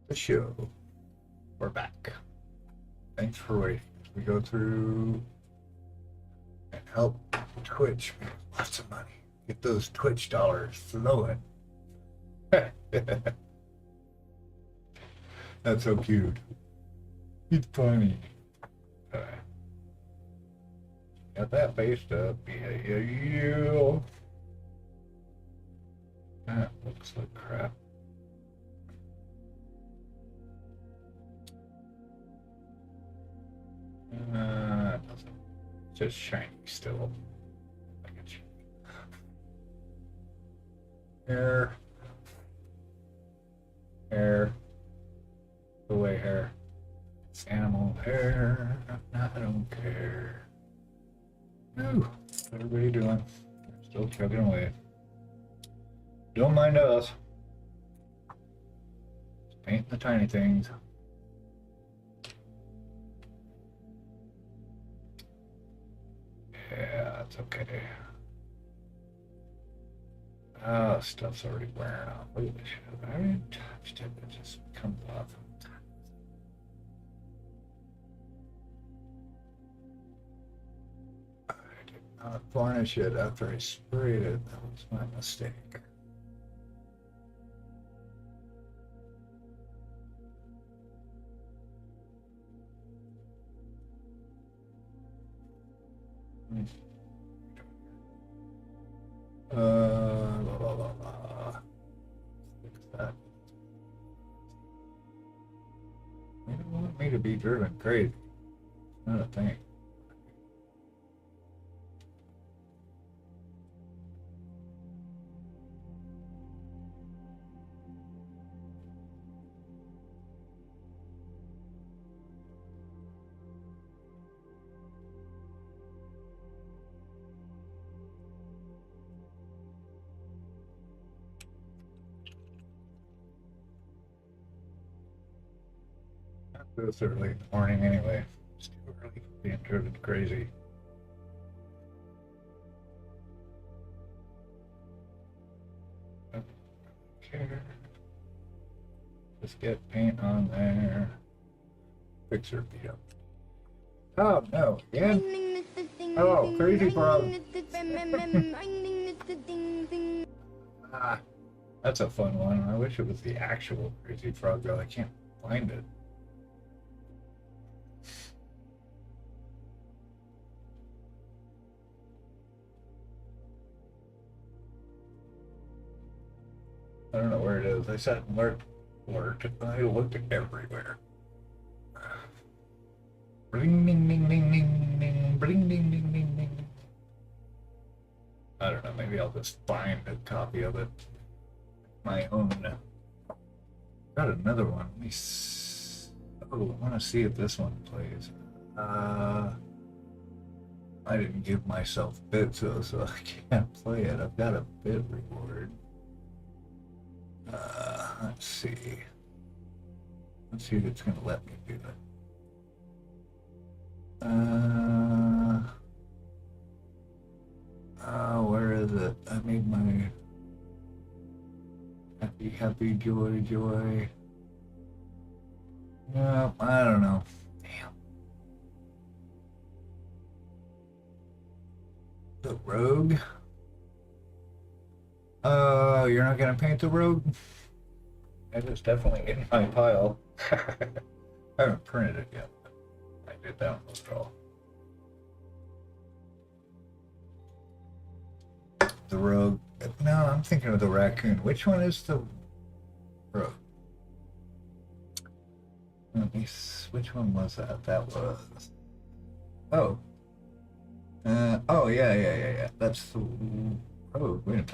the show. We're back. Thanks for waiting. We go through and help Twitch make lots of money. Get those Twitch dollars flowing. That's so cute. It's funny. Got that based up. Yeah. That looks like crap. Just shiny still. Hair. Go away, hair. It's animal hair. I don't care. Woo. What's everybody doing? Still chugging away. Don't mind us. Just paint the tiny things. Yeah, it's okay. Oh, stuff's already wearing off. Look at this shit. I haven't touched it. It just comes off. I did not varnish it after I sprayed it. That was my mistake. Fix that. You don't want me to be driven crazy. It's not a thing. This early in the morning anyway. It's too early for being driven crazy. Okay. Just get paint on there. Fix her beat up. Oh no, again? Oh, crazy frog. Ah, that's a fun one. I wish it was the actual crazy frog though. I can't find it. I don't know where it is. I sat and lurked, and I looked everywhere. Bling, ding, ding, ding, ding, ding, bling, ding, ding, ding, ding. I don't know. Maybe I'll just find a copy of it. My own. Got another one. Let me. Oh, I want to see if this one plays. I didn't give myself bits, so I can't play it. I've got a bit reward. Let's see. Let's see if it's going to let me do it. Where is it? I made my happy, joy. No, I don't know. Damn. The rogue? Oh, you're not going to paint the rogue? It is definitely in my pile. I haven't printed it yet. I did download it all. The rogue. No, I'm thinking of the raccoon. Which one is the rogue? Let me see. Which one was that? That was. Oh. Oh, yeah. That's the rogue. Wait a minute.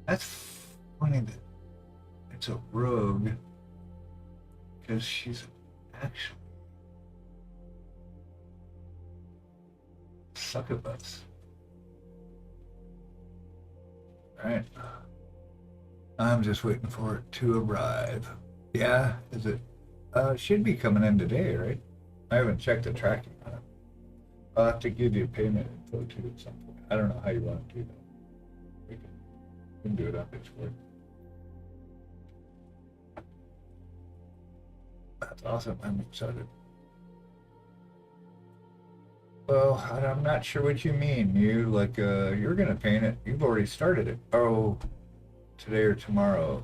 That's funny that it's a rogue because she's actually succubus. Alright. I'm just waiting for it to arrive. Yeah, is it? Should be coming in today, right? I haven't checked the tracking on it. I'll have to give you payment info too at some point. I don't know how you want to do that. We can do it on Discord. Awesome. I'm excited. Well, I'm not sure what you mean. You like you're gonna paint it. You've already started it. Oh, today or tomorrow.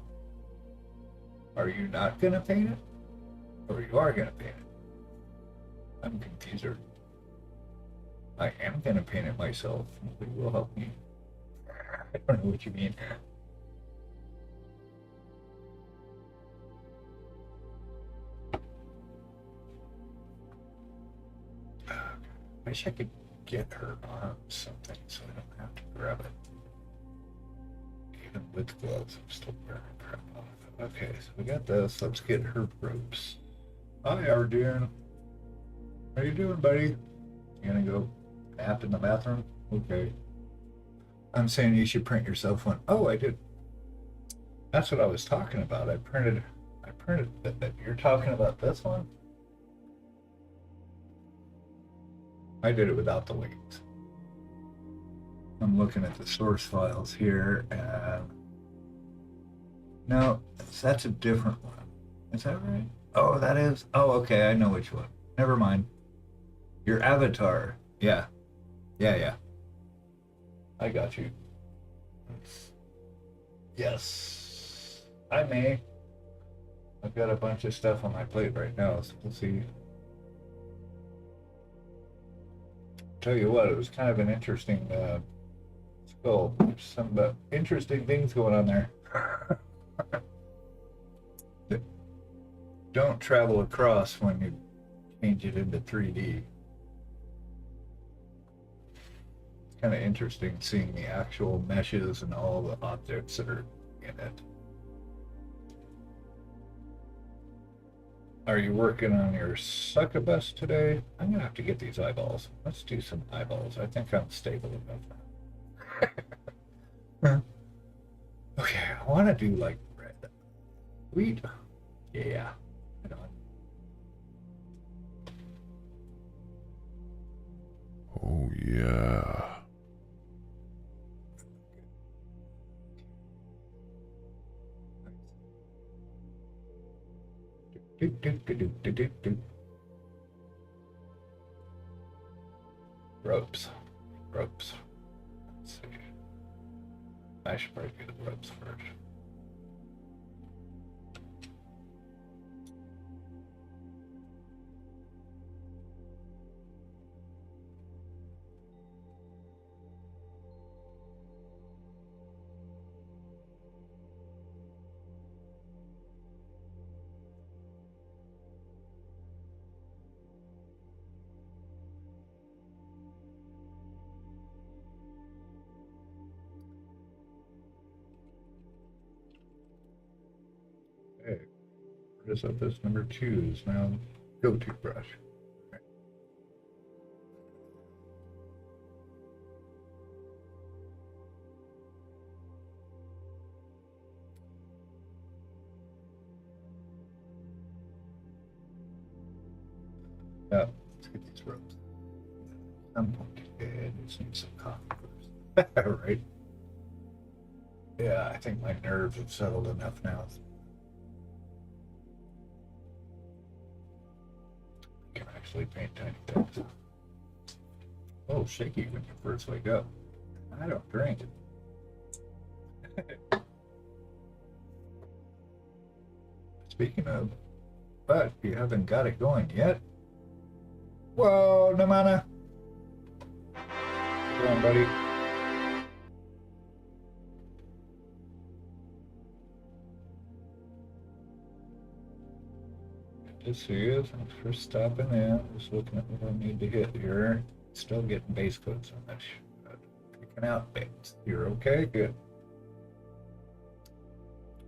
Are you not gonna paint it? Or you are gonna paint it? I'm confused. I am gonna paint it myself. Nobody will help me. I don't know what you mean. I wish I could get her on something so I don't have to grab it. Even with gloves, I'm still wearing crap off. Okay, so we got this. Let's get her ropes. Hi, Arjun. How you doing, buddy? You gonna go nap in the bathroom? Okay. I'm saying you should print yourself one. Oh, I did. That's what I was talking about. I printed you're talking about this one? I did it without the links. I'm looking at the source files here, and no, that's a different one. Is that right? Oh, that is. Oh, okay. I know which one. Never mind. Your avatar. Yeah. Yeah. I got you. Yes. I may. I've got a bunch of stuff on my plate right now, so we'll see. Tell you what, it was kind of an interesting skull. There's some interesting things going on there. Don't travel across when you change it into 3D. It's kind of interesting seeing the actual meshes and all the objects that are in it. Are you working on your succubus today? I'm gonna have to get these eyeballs. Let's do some eyeballs. I think I'm stable enough. Okay, I want to do like red. Wheat. Yeah. I know. Oh, yeah. Ropes. Let's see. I should probably do the ropes first. Okay. This up as number 2 is now go-to brush. Yeah, let's get these ropes. Some point, I just need some coffee first. Right? Yeah, I think my nerves have settled enough now. I can actually paint tiny things. Oh, shaky when you first wake up. I don't drink. Speaking of, but you haven't got it going yet. Whoa, Namana. Come on, buddy. Good to see you. Thanks for stopping in. Just looking at what I need to hit here. Still getting base coats on this. Picking out bits. You're okay? Good.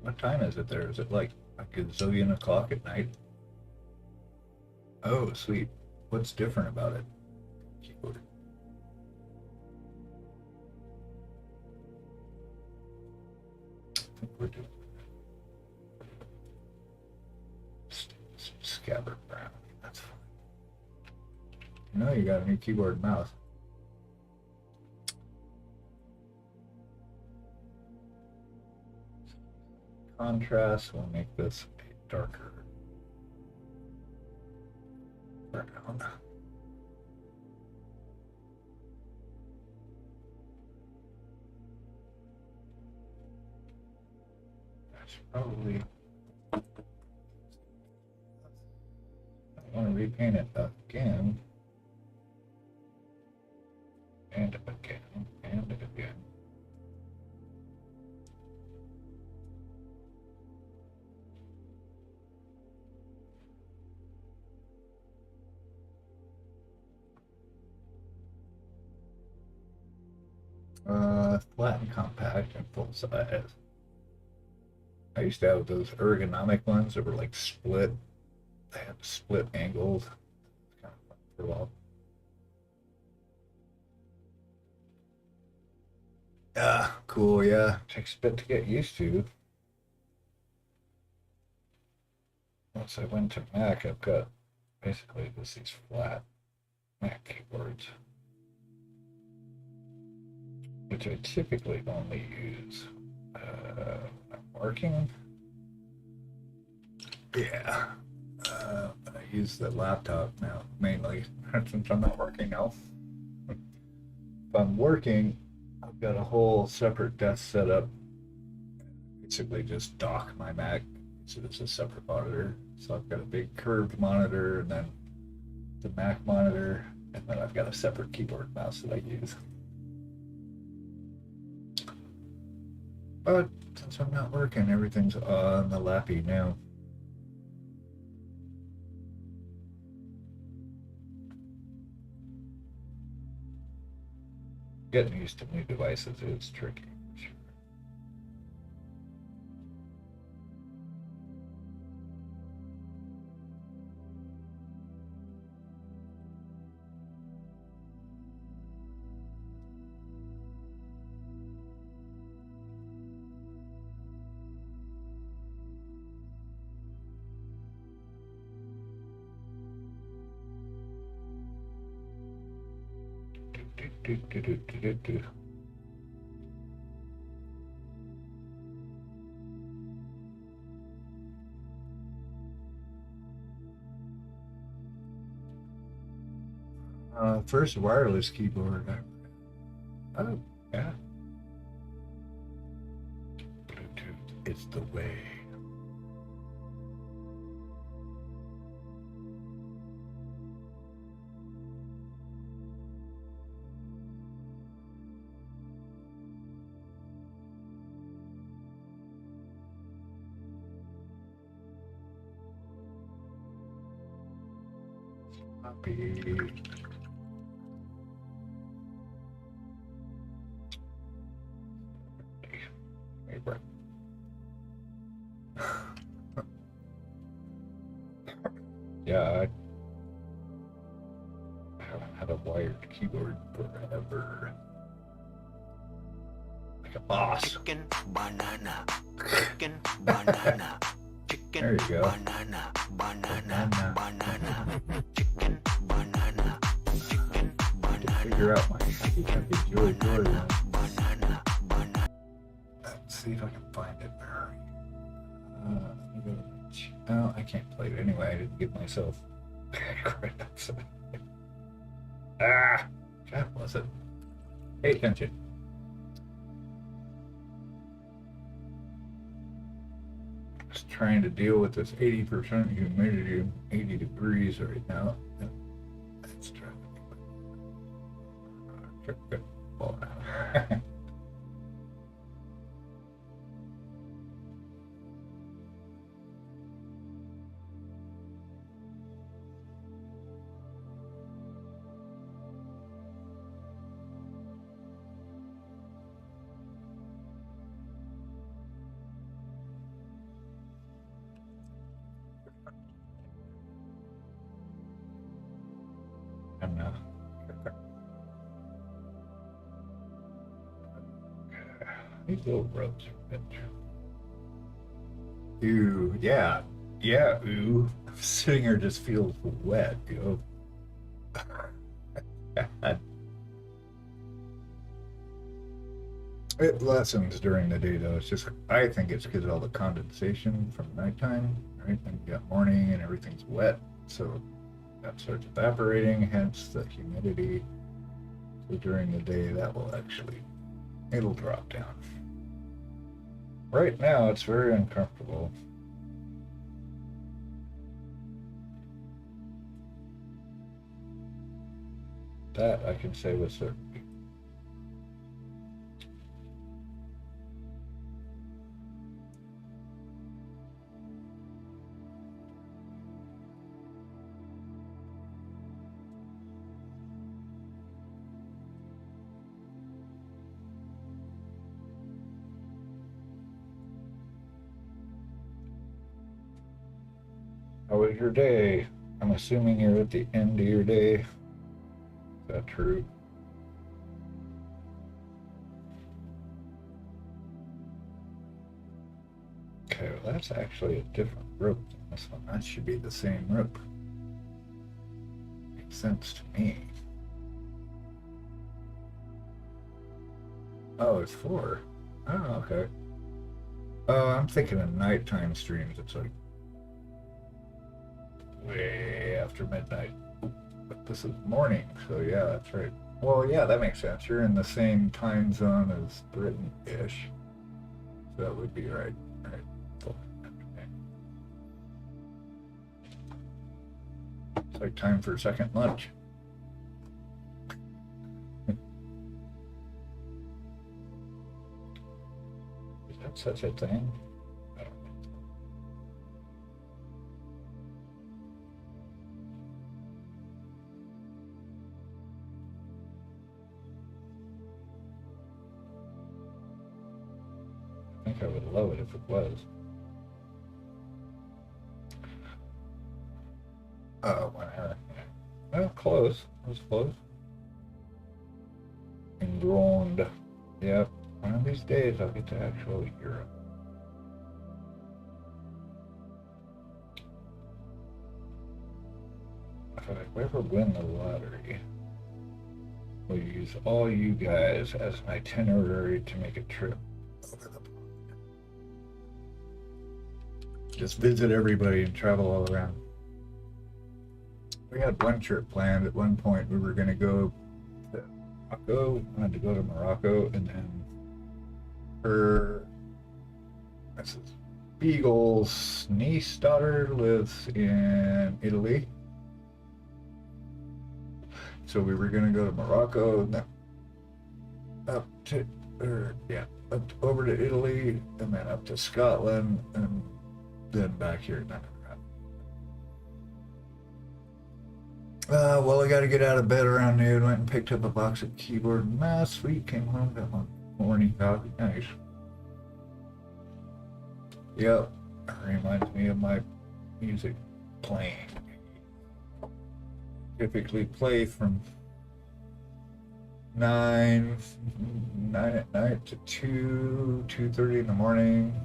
What time is it there? Is it like a gazillion o'clock at night? Oh, sweet. What's different about it? Keyboard. I think we're doing scabbard brown. That's fine. You know you got a new keyboard and mouse. Contrast will make this a darker. burn down. That's probably. I want to repaint it again. And again. And again. Flat and compact and full size. I used to have those ergonomic ones that were like split. They had split angles. It's kind of fun for a while. Yeah, cool, yeah. Takes a bit to get used to. Once I went to Mac, I've got basically just these flat Mac keyboards, which I typically only use when I'm working. Yeah, I use the laptop now mainly since I'm not working now. If I'm working, I've got a whole separate desk set up. Basically, just dock my Mac so it's a separate monitor. So I've got a big curved monitor and then the Mac monitor, and then I've got a separate keyboard mouse that I use. But since I'm not working, everything's on the lappy now. Getting used to new devices is tricky, for sure. Do. First wireless keyboard. Oh, yeah. Bluetooth is the way. Copy. Yeah, I haven't had a wired keyboard forever. Like a boss. Chicken banana. Chicken banana. Chicken There you go. banana. Banana. Banana. Chicken banana. Chicken banana. Figure out my happy joy one. Banana. Banana. Let's see if I can find it. Oh, I can't play it anyway. I didn't give myself credits. Ah, God bless it. Pay attention. Just trying to deal with this 80% humidity, 80 degrees right now. That's driving me. Good. Fall down. These little ropes are better. Ooh, yeah. Yeah, ooh. I'm sitting here just feels wet, you know. God. It lessens during the day though. It's just, I think it's because of all the condensation from nighttime, right? And you got morning and everything's wet. So that starts evaporating, hence the humidity. So during the day, that will actually, it'll drop down. Right now, it's very uncomfortable. That I can say with certainty. How was your day? I'm assuming you're at the end of your day. Is that true? Okay, well that's actually a different rope than this one. That should be the same rope. Makes sense to me. Oh, it's 4. Oh, okay. Oh, I'm thinking of nighttime streams. It's like way after midnight. But this is morning, so yeah, that's right. Well, yeah, that makes sense. You're in the same time zone as Britain-ish. So that would be right. Right. It's like time for second lunch. Is that such a thing? I don't think so. I think I would love it if it was. Whenever. Well, close. It was close. Engrowned. Yep. One of these days I'll get to actual Europe. If I ever win the lottery, we'll use all you guys as an itinerary to make a trip over the pond. Just visit everybody and travel all around. We had one trip planned at one point. We were going to go to Morocco. We wanted to go to Morocco, and then Mrs. Beagle's niece daughter lives in Italy. So we were going to go to Morocco, and then over to Italy, and then up to Scotland, and then back here. Well, I got to get out of bed around noon. Went and picked up a box of keyboard and mouse. Sweet, came home, got my morning coffee. Nice. Yep, it reminds me of my music playing. Typically play from 9 at night to 2:30 in the morning.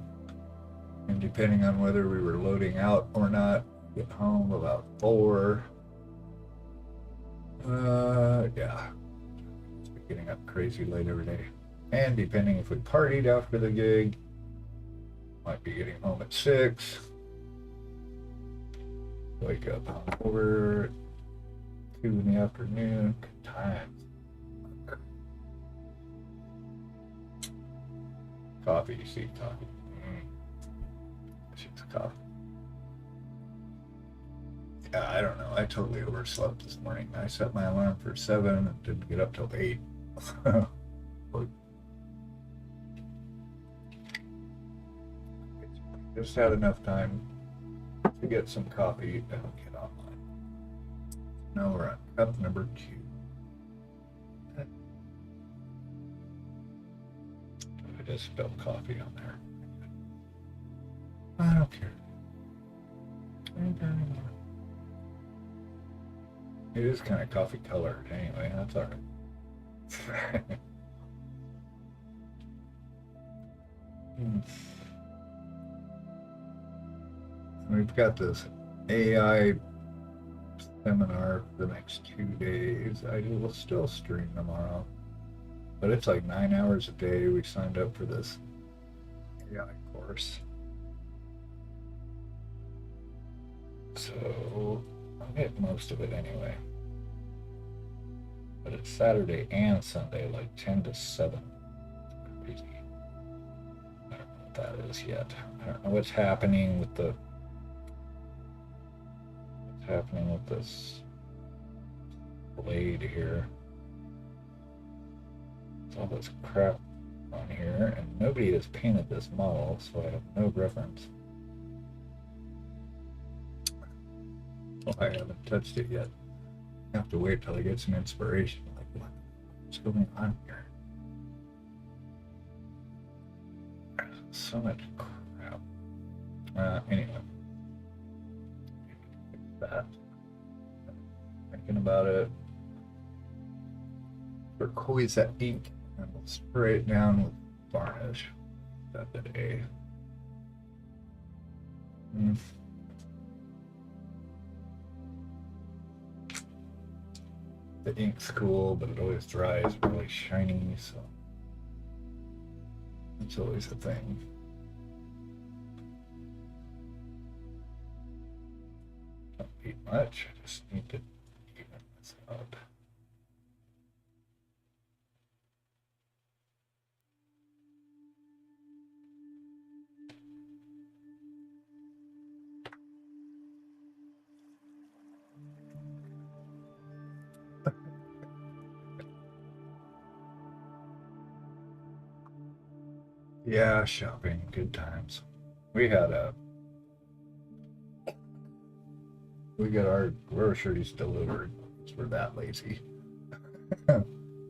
And depending on whether we were loading out or not, get home about 4. Yeah. Just be getting up crazy late every day. And depending if we partied after the gig, might be getting home at 6. Wake up over 2 in the afternoon. Good times. Coffee, you see, coffee. She's coffee. Yeah, I don't know. I totally overslept this morning. I set my alarm for 7 and didn't get up till 8. Just had enough time to get some coffee and get online. Now we're on cup number 2. I just spilled coffee on there. I don't care. I don't care anymore. It is kind of coffee colored anyway, that's alright. We've got this AI seminar for the next 2 days. I will still stream tomorrow, but it's like 9 hours a day. We signed up for this AI course. So I'll get most of it anyway. But it's Saturday and Sunday, like 10 to 7. Crazy. I don't know what that is yet. I don't know what's happening with the... What's happening with this blade here. There's all this crap on here, and nobody has painted this model, so I have no reference. Well, I haven't touched it yet. I have to wait till I get some inspiration. Like, what's going on here? So much crap. Anyway. That. Thinking about it. Turquoise that ink, and we'll spray it down with varnish. That A. The ink's cool, but it always dries really shiny, so it's always a thing. Don't need much, I just need to even this up. Yeah, shopping, good times. We got our groceries delivered. We're that lazy.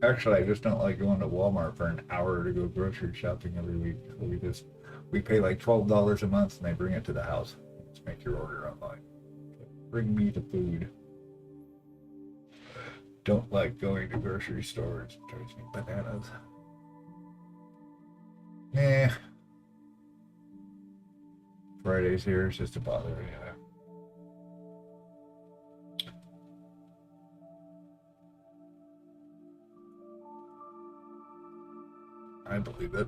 Actually, I just don't like going to Walmart for an hour to go grocery shopping every week. So we pay like $12 a month and they bring it to the house. Just make your order online. Bring me the food. Don't like going to grocery stores. It drives me bananas. Nah. Friday's here is just a bother, yeah. I believe it.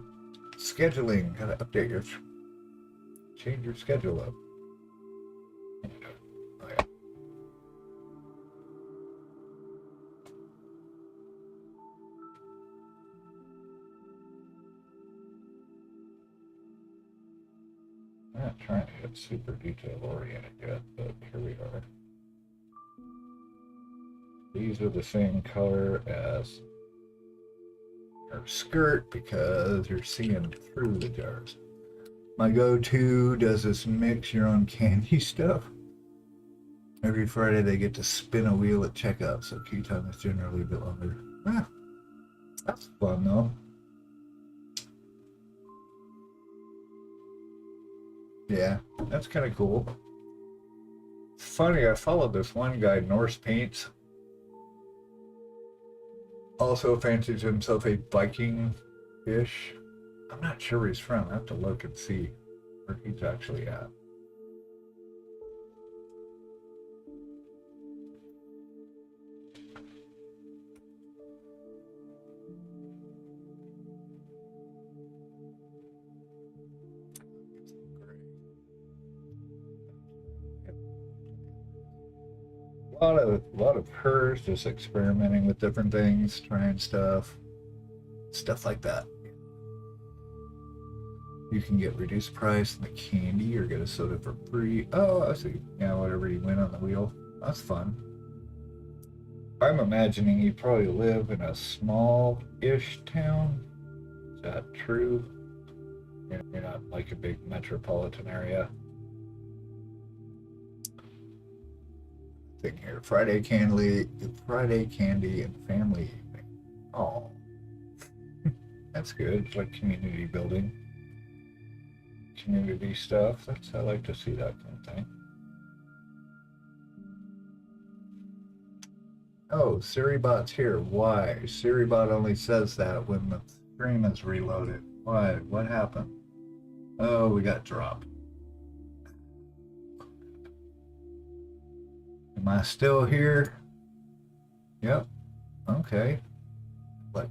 Scheduling, gotta update your, change your schedule up. Oh, yeah. I'm not trying to get super detail oriented yet, but here we are. These are the same color as her skirt because you're seeing through the jars. My go-to does this mix your own candy stuff. Every Friday they get to spin a wheel at checkout, so queue time is generally a bit longer. That's fun though. Yeah, that's kind of cool. Funny, I followed this one guy, Norse Paints. Also fancies himself a Viking-ish. I'm not sure where he's from. I have to look and see where he's actually at. A lot of hers just experimenting with different things, trying stuff like that. You can get reduced price in the candy or get a soda for free. Oh, I see. Yeah, whatever you win on the wheel. That's fun. I'm imagining you probably live in a small-ish town. Is that true? You're not like a big metropolitan area. Thing here. Friday candy and family evening. Oh, that's good. It's like community building, community stuff. I like to see that kind of thing. Oh, Siribot's here. Why? Siribot only says that when the stream is reloaded. Why? What happened? Oh, we got dropped. Am I still here? Yep. Okay. Like,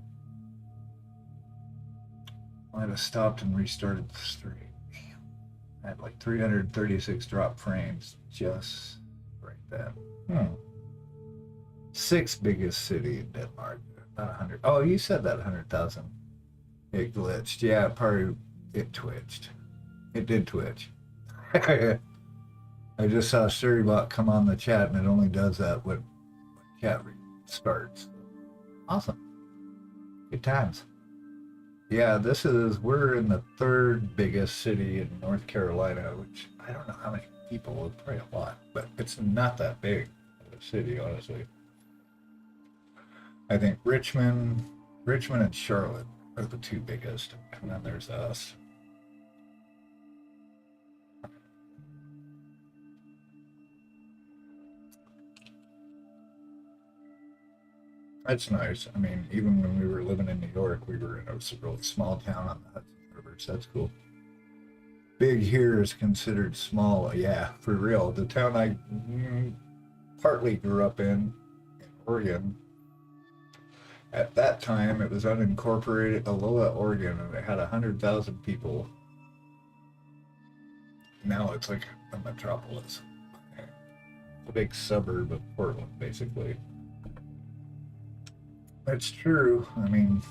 might have stopped and restarted the stream. Damn. I had like 336 drop frames just right then. Hmm. Sixth biggest city in Denmark. Not 100. Oh, you said that 100,000. It glitched. Yeah, it twitched. It did twitch. I just saw Surrybot come on the chat, and it only does that when chat starts. Awesome. Good times. Yeah, we're in the third biggest city in North Carolina, which I don't know how many people, it's probably a lot, but it's not that big of a city, honestly. I think Richmond and Charlotte are the two biggest, and then there's us. That's nice. I mean, even when we were living in New York, we were in a really small town on the Hudson River, so that's cool. Big here is considered small. Yeah, for real. The town I partly grew up in Oregon, at that time it was unincorporated Aloha, Oregon, and it had 100,000 people. Now it's like a metropolis. A big suburb of Portland, basically. That's true. I mean,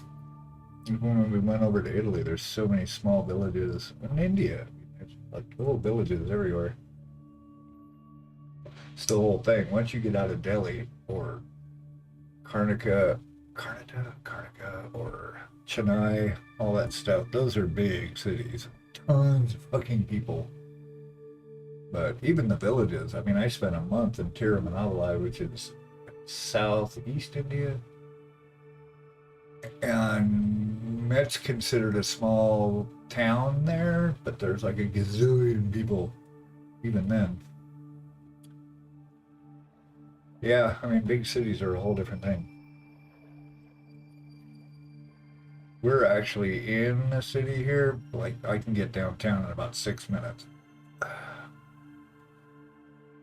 even when we went over to Italy, there's so many small villages. In India, there's like little villages everywhere. It's the whole thing. Once you get out of Delhi or Karnataka, or Chennai, all that stuff, those are big cities. Tons of fucking people. But even the villages, I mean, I spent a month in Tiruvannamalai, which is southeast India. And it's considered a small town there, but there's like a gazillion people even then. Yeah, I mean, big cities are a whole different thing. We're actually in a city here, like I can get downtown in about 6 minutes.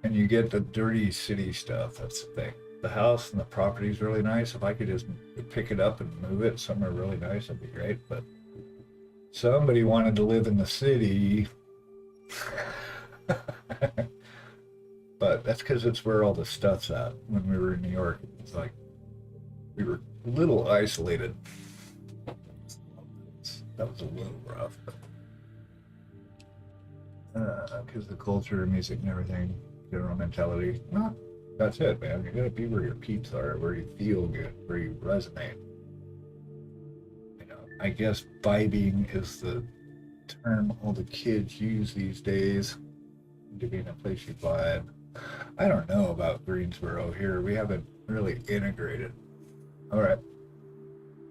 And you get the dirty city stuff, that's the thing. The house and the property is really nice. If I could just pick it up and move it somewhere really nice, that'd be great. But somebody wanted to live in the city. But that's because it's where all the stuff's at. When we were in New York, it was like we were a little isolated. That was a little rough. Because the culture, music, and everything, general mentality. No, that's it, man. You gotta be where your peeps are, where you feel good, where you resonate. You know, I guess vibing is the term all the kids use these days. To be in a place you vibe. I don't know about Greensboro here. We haven't really integrated. All right.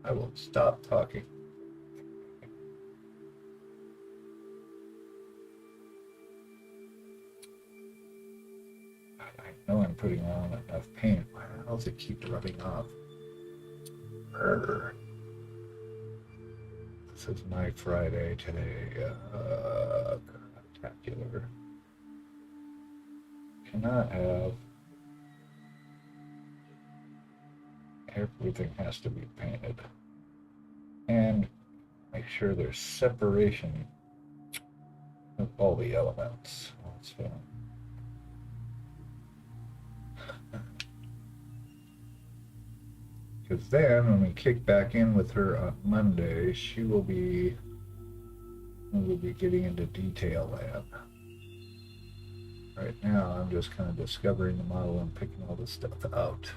I will stop talking. I know I'm putting on enough paint. Why does it keep rubbing off? Brr. This is my Friday today. Spectacular. Cannot have. Everything has to be painted. And make sure there's separation of all the elements. So, because then when we kick back in with her on Monday, we'll be getting into detail land. Right now, I'm just kind of discovering the model and picking all this stuff out.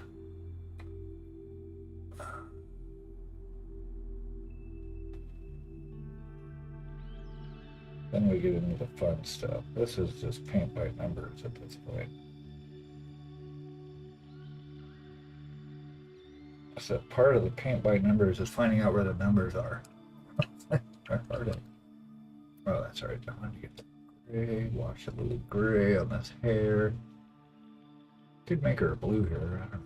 Then we get into the fun stuff. This is just paint by numbers at this point. So part of the paint by numbers is finding out where the numbers are. Oh, that's all right. I want to get the gray, wash a little gray on this hair. Could make her a blue hair. I don't know.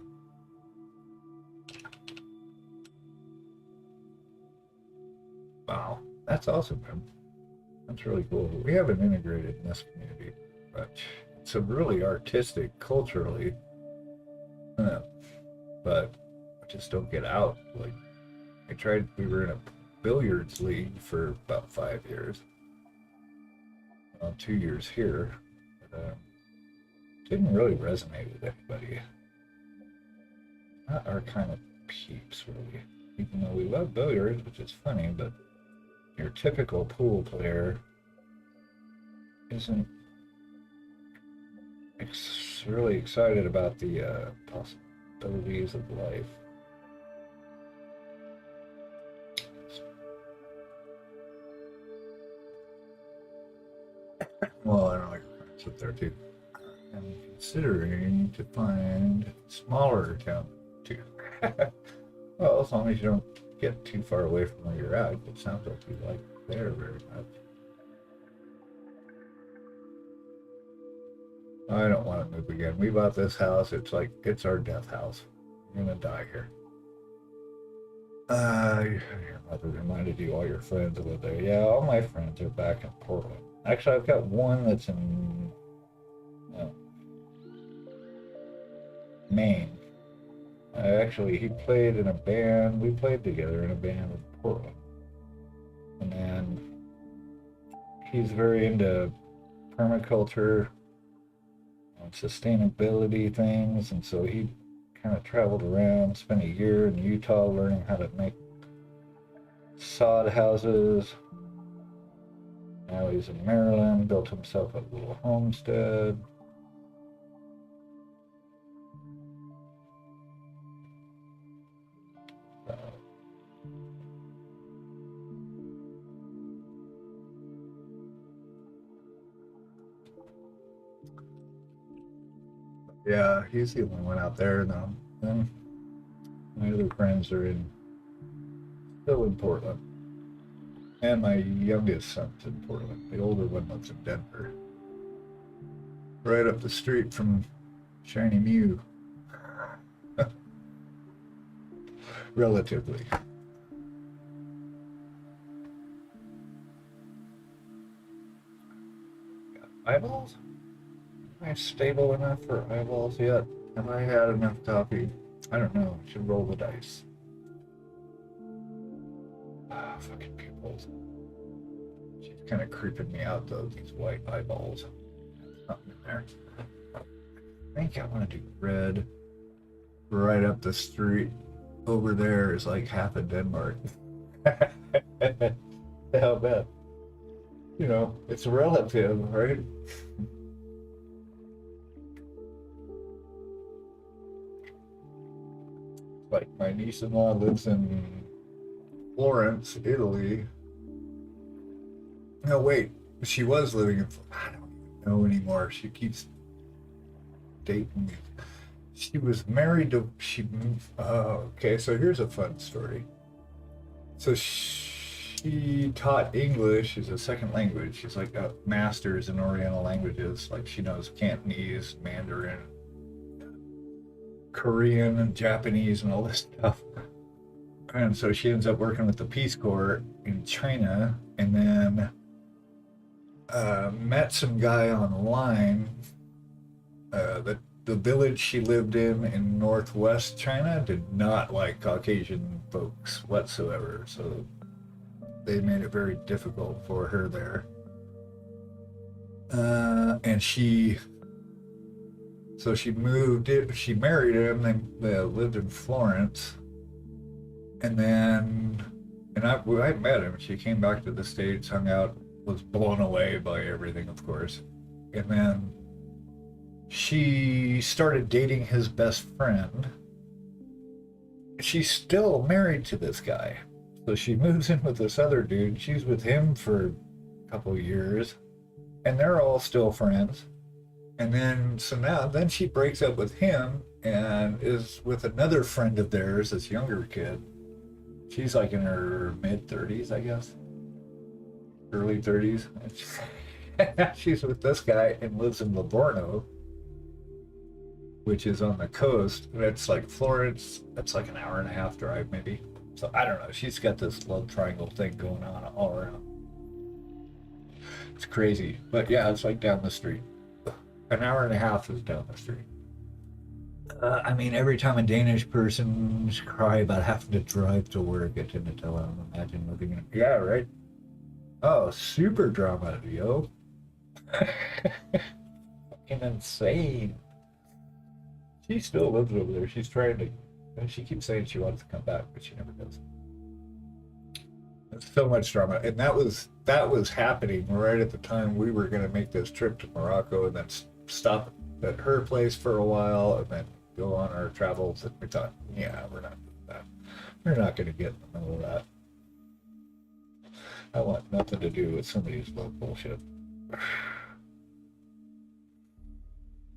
Wow, that's awesome, man. That's really cool. We haven't integrated in this community, but it's a really artistic, culturally. But I just don't get out. Like, we were in a billiards league for about 5 years. 2 years here. didn't really resonate with anybody. Not our kind of peeps, really. Even though we love billiards, which is funny, but your typical pool player isn't really excited about the possibilities of life. Well, I don't know, your friends up there too. I'm considering to find smaller town too. Well, as long as you don't get too far away from where you're at, it sounds like you like there very much. I don't want to move again. We bought this house. It's like, it's our death house. We're gonna die here. Your mother reminded you all your friends live there. Yeah, all my friends are back in Portland. Actually, I've got one that's in Maine. He played in a band. We played together in a band in Portland. And then he's very into permaculture and sustainability things. And so he kind of traveled around, spent a year in Utah learning how to make sod houses. Now he's in Maryland, built himself a little homestead. Yeah, he's the only one out there now. And my other friends are still in Portland. And my youngest son's in Portland. The older one lives in Denver. Right up the street from Shiny Mew. Relatively. Eyeballs? Am I stable enough for eyeballs yet? Have I had enough coffee? I don't know. I should roll the dice. Fucking pupils. She's kind of creeping me out though, these white eyeballs. There's something in there. I think I want to do red. Right up the street. Over there is like half of Denmark. How bad? You know, it's relative, right? Like my niece-in-law lives in Florence, Italy. No, wait, she was living in, I don't even know anymore. She keeps dating me. She was married to, okay, so here's a fun story. So she taught English as a second language. She's like a master's in Oriental languages. Like she knows Cantonese, Mandarin, Korean, and Japanese, and all this stuff. And so she ends up working with the Peace Corps in China, and then met some guy online. The village she lived in northwest China did not like Caucasian folks whatsoever, so they made it very difficult for her there. And she married him, they lived in Florence, and I met him. She came back to the States, hung out, was blown away by everything, of course. And then she started dating his best friend. She's still married to this guy. So she moves in with this other dude. She's with him for a couple of years, and they're all still friends. And then, then she breaks up with him and is with another friend of theirs, this younger kid. She's like in her mid-30s, I guess. Early 30s. She's with this guy and lives in Livorno, which is on the coast. And it's like Florence, that's like an hour and a half drive maybe. So I don't know. She's got this love triangle thing going on all around. It's crazy. But yeah, it's like down the street. An hour and a half is down the street. I mean, every time a Danish person cry about having to drive to work, I tend to tell them, imagine living in, yeah, right? Oh, super drama, yo. fucking insane. She still lives over there. She's trying to, and she keeps saying she wants to come back, but she never does. There's so much drama, and that was happening right at the time we were going to make this trip to Morocco, and then stop at her place for a while, and then go on our travels. And we thought, yeah, we're not doing that. We're not going to get in the middle of that. I want nothing to do with somebody's little bullshit.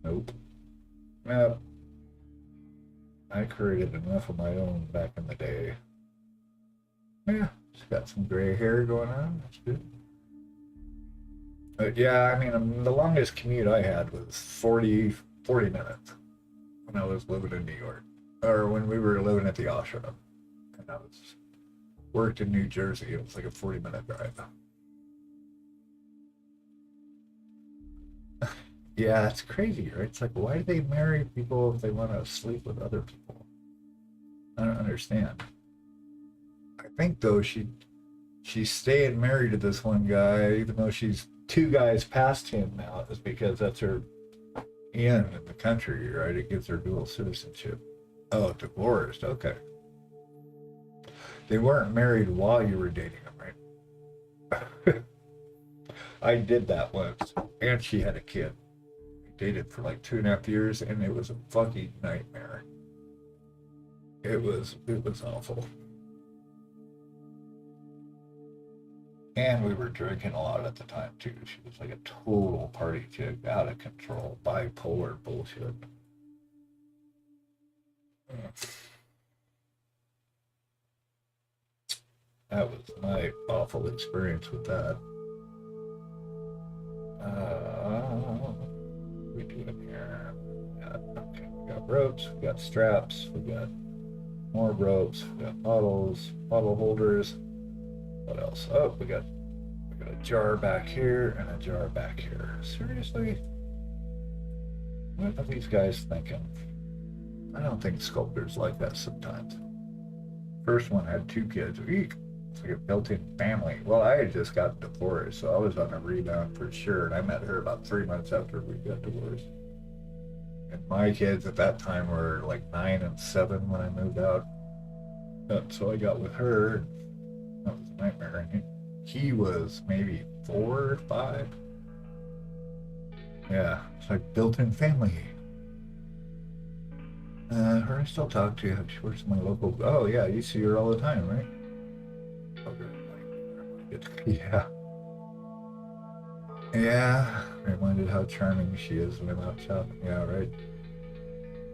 Nope. Nope. I created enough of my own back in the day. Yeah, just got some gray hair going on. That's good. But yeah, I mean, the longest commute I had was 40 minutes when I was living in New York, or when we were living at the ashram, and I was worked in New Jersey. It was like a 40-minute drive. Yeah, it's crazy, right? It's like, why do they marry people if they want to sleep with other people? I don't understand. I think though she's staying married to this one guy, even though she's 2 guys past him now, is because that's her in the country, right? It gives her dual citizenship. Oh, divorced. Okay. They weren't married while you were dating them, right? I did that once, and she had a kid. We dated for like 2.5 years, and it was a fucking nightmare. It was awful. And we were drinking a lot at the time too. She was like a total party chick, out of control, bipolar bullshit. That was my awful experience with that. What we doing here? Okay, we got ropes, we got straps, we got more ropes, we got bottles, bottle holders. What else? Oh, we got a jar back here and a jar back here. Seriously? What are these guys thinking? I don't think sculptors like that sometimes. First one had 2 kids. Eek. It's like a built-in family. Well, I had just gotten divorced, so I was on a rebound for sure. And I met her about 3 months after we got divorced. And my kids at that time were like 9 and 7 when I moved out. So I got with her. That was a nightmare. And he was maybe 4 or 5. Yeah, it's like built-in family. Her I still talk to. She works in my local. Oh yeah, you see her all the time, right? Yeah. Yeah. Reminded how charming she is when I'm out shopping. Yeah, right.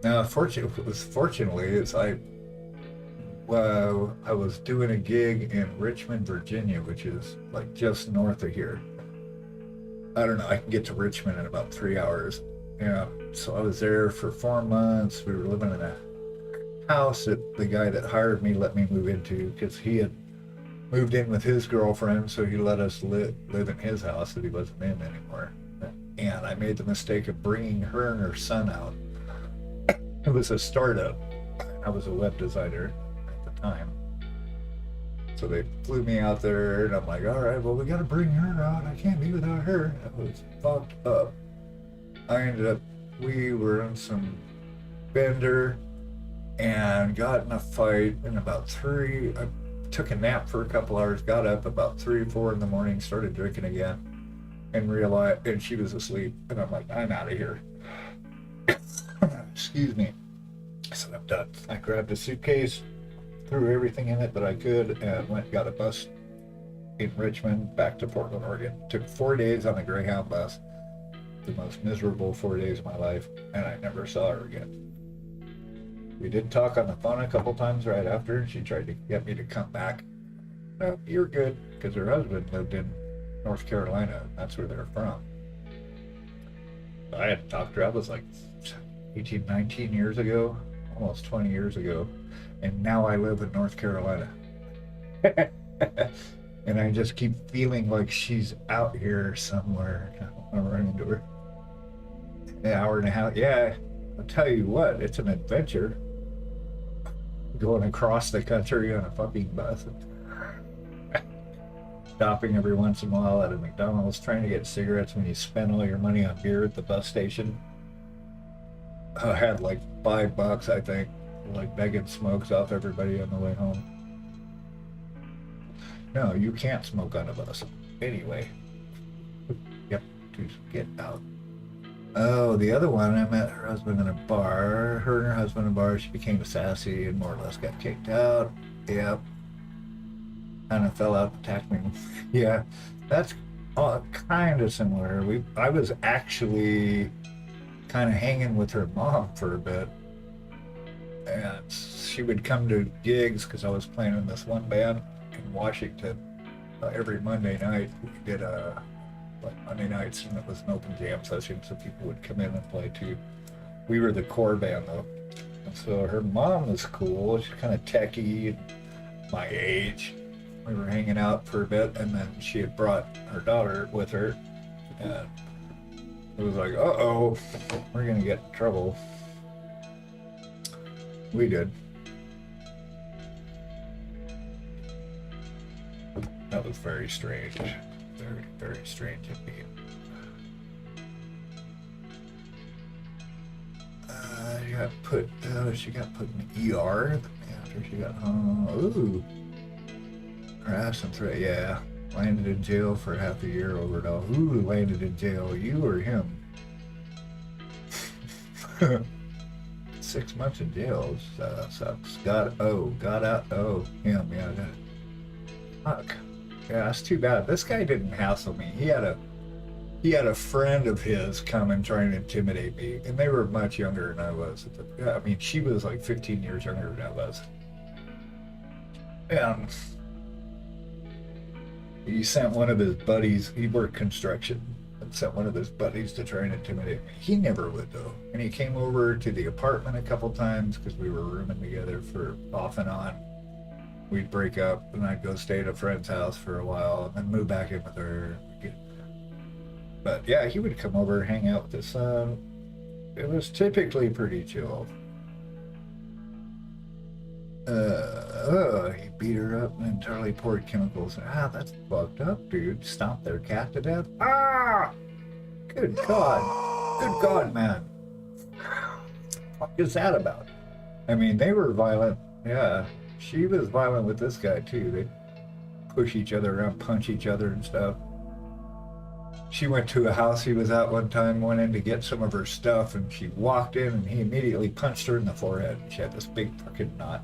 Now, fortunately, it's I was doing a gig in Richmond, Virginia, which is like just north of here. I don't know. I can get to Richmond in about 3 hours. Yeah. So I was there for 4 months. We were living in a house that the guy that hired me let me move into because he had moved in with his girlfriend, so he let us live in his house that he wasn't in anymore. And I made the mistake of bringing her and her son out. It was a startup. I was a web designer at the time. So they flew me out there, and I'm like, all right, well, we got to bring her out. I can't be without her. I was fucked up. We were in some bender and got in a fight in about 3. I took a nap for a couple hours, got up about 3 or 4 in the morning, started drinking again, and realized, and she was asleep. And I'm like, I'm out of here. Excuse me. I said, I'm done. I grabbed a suitcase, threw everything in it that I could, and went and got a bus in Richmond back to Portland, Oregon. Took 4 days on a Greyhound bus. The most miserable 4 days of my life, and I never saw her again. We did talk on the phone a couple times right after, and she tried to get me to come back. No, you're good, because her husband lived in North Carolina, and that's where they're from. I had talked to her, I was like 18, 19 years ago, almost 20 years ago, and now I live in North Carolina. And I just keep feeling like she's out here somewhere. I don't want to run into her. An hour and a half. Yeah, I'll tell you what, it's an adventure. Going across the country on a fucking bus. stopping every once in a while at a McDonald's trying to get cigarettes when you spend all your money on beer at the bus station. I had like $5, I think, like begging smokes off everybody on the way home. No, you can't smoke on a bus. Anyway. Yep, to get out. Oh, the other one, I met her husband in a bar. Her and her husband in a bar, she became sassy and more or less got kicked out. Yep. Kind of fell out, attacked me. Yeah, that's kind of similar. I was actually kind of hanging with her mom for a bit. And she would come to gigs because I was playing in this one band in Washington every Monday night. We did like Monday nights, and it was an open jam session, so people would come in and play too. We were the core band though, and so her mom was cool. She's kind of techie, my age. We were hanging out for a bit, and then she had brought her daughter with her, and it was like, uh-oh, we're gonna get in trouble. We did. That was very strange. Very, very strange indeed. She got put in the ER after she got home. Ooh. Perhaps some threat, yeah. Landed in jail for half a year over it all. Who landed in jail? You or him? 6 months in jail sucks. Got out. Oh, him, yeah. Fuck. Yeah, that's too bad. This guy didn't hassle me. He had a friend of his come and try and intimidate me, and they were much younger than I was. I mean, she was like 15 years younger than I was. And he sent one of his buddies, he worked construction, and sent one of his buddies to try and intimidate me. He never would, though. And he came over to the apartment a couple times because we were rooming together for off and on. We'd break up, and I'd go stay at a friend's house for a while, and then move back in with her. But yeah, he would come over, hang out with his son. It was typically pretty chill. He beat her up and entirely poured chemicals. That's fucked up, dude. Stomped their cat to death. Good God, man. What is that about? I mean, they were violent. Yeah, she was violent with this guy too. They push each other around, punch each other and stuff. She went to a house he was at one time, went in to get some of her stuff, and she walked in and he immediately punched her in the forehead. She had this big fucking knot.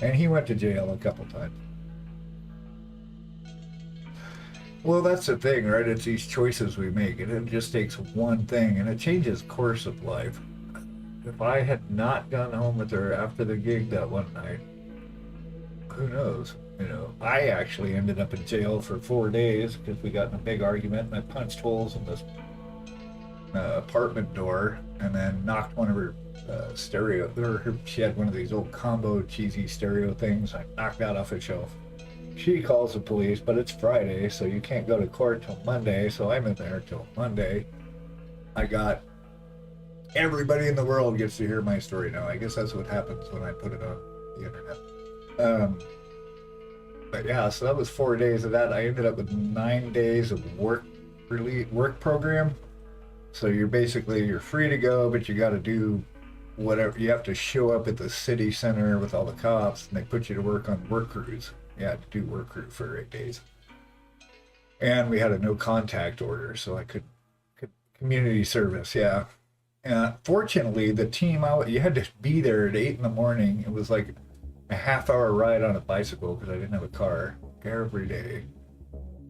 And he went to jail a couple times. Well, that's the thing, right? It's these choices we make, and it just takes one thing, and it changes course of life. If I had not gone home with her after the gig that one night, who knows? You know, I actually ended up in jail for 4 days because we got in a big argument, and I punched holes in this apartment door, and then knocked one of her stereo. She had one of these old combo cheesy stereo things. I knocked that off a shelf. She calls the police, but it's Friday, so you can't go to court till Monday. So I'm in there till Monday. I got everybody in the world gets to hear my story now. I guess that's what happens when I put it on the internet. But yeah, so that was 4 days of that. I ended up with 9 days of work program. So you're free to go, but you got to do whatever. You have to show up at the city center with all the cops, and they put you to work on work crews. You had to do work crew for 8 days. And we had a no contact order, so I could community service, yeah. And fortunately, the team you had to be there at 8 in the morning. It was like a half-hour ride on a bicycle because I didn't have a car every day.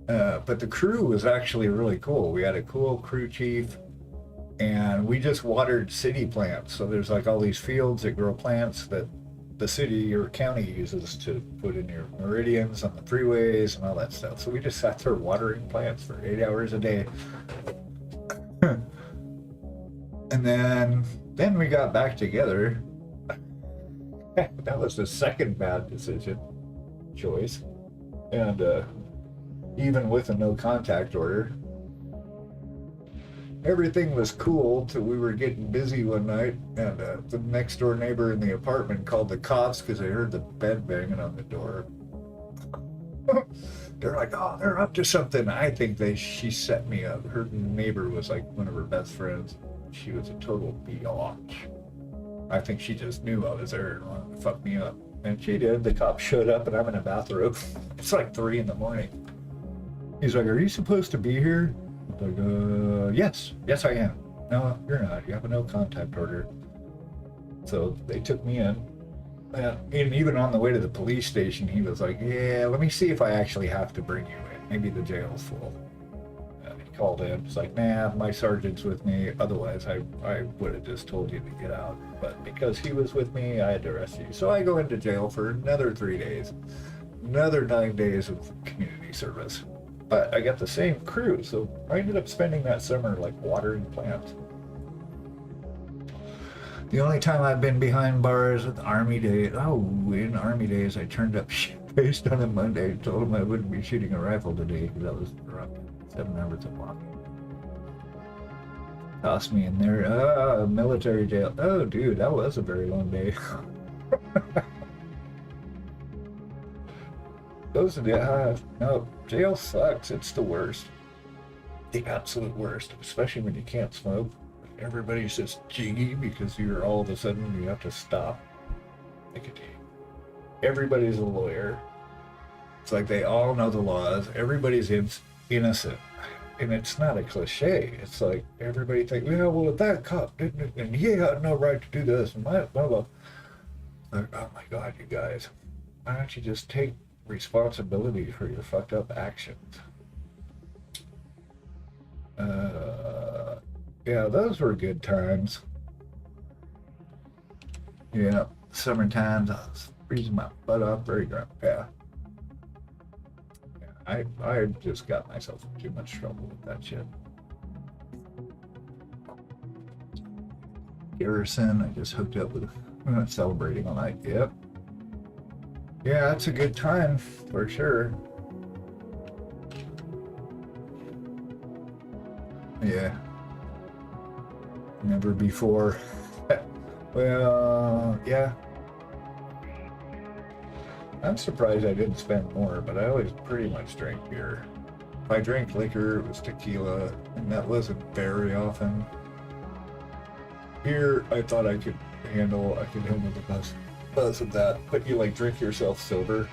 But the crew was actually really cool. We had a cool crew chief, and we just watered city plants. So there's like all these fields that grow plants that the city or county uses to put in your meridians on the freeways and all that stuff. So we just sat there watering plants for 8 hours a day. And then we got back together. That was the second bad choice. And even with a no contact order, everything was cool till we were getting busy one night, and the next door neighbor in the apartment called the cops because they heard the bed banging on the door. They're like, oh, they're up to something. I think she set me up. Her neighbor was like one of her best friends. She was a total biatch. I think she just knew I was there and wanted to fuck me up. And she did. The cop showed up and I'm in a bathrobe. It's like 3 a.m. He's like, are you supposed to be here? I was like, yes. Yes, I am. No, you're not. You have a no contact order. So they took me in. And even on the way to the police station, he was like, yeah, let me see if I actually have to bring you in. Maybe the jail's full. He called in. It's like, nah, my sergeant's with me. Otherwise, I would have just told you to get out. But because he was with me, I had to arrest you. So I go into jail for another 3 days. Another 9 days of community service. But I got the same crew, so I ended up spending that summer like watering plants. The only time I've been behind bars with Army days, in Army days, I turned up shit-faced on a Monday and told him I wouldn't be shooting a rifle today because I was drunk. 7 hours of walking. Tossed me in there. Military jail. Oh, dude, that was a very long day. No, jail sucks. It's the worst. The absolute worst, especially when you can't smoke. Everybody's just jiggy because you're all of a sudden you have to stop nicotine. Everybody's a lawyer. It's like they all know the laws. Everybody's innocent. And it's not a cliche. It's like everybody thinks, yeah, well, that cop didn't, and he had no right to do this, and blah, blah, blah. Like, oh my God, you guys. Why don't you just take responsibility for your fucked up actions? Yeah, those were good times. Yeah, summer times, I was freezing my butt off, very drunk. Yeah. I just got myself in too much trouble with that shit. Garrison, I just hooked up with celebrating all night. Yep. Yeah, it's a good time for sure. Yeah. Never before. Well, yeah. I'm surprised I didn't spend more, but I always pretty much drank beer. If I drank liquor, it was tequila, and that wasn't very often. Beer, I thought I could handle the buzz of that, but you like drink yourself sober.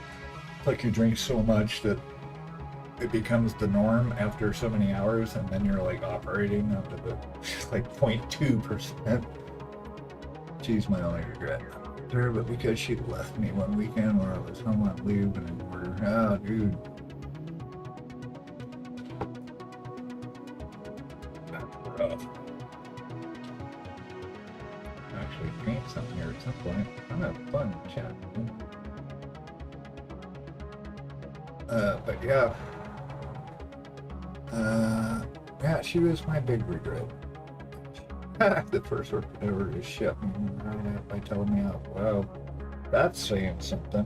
Like you drink so much that it becomes the norm after so many hours, and then you're like operating up to the like 0.2%. She's my only regret. Her, but because she left me one weekend where I was home on leave and we're, dude. That's rough. Actually paint something here at some point. I'm having fun chatting. But yeah. Yeah, she was my big regret. The first one ever just shut me right up by telling me out. Wow, that's saying something.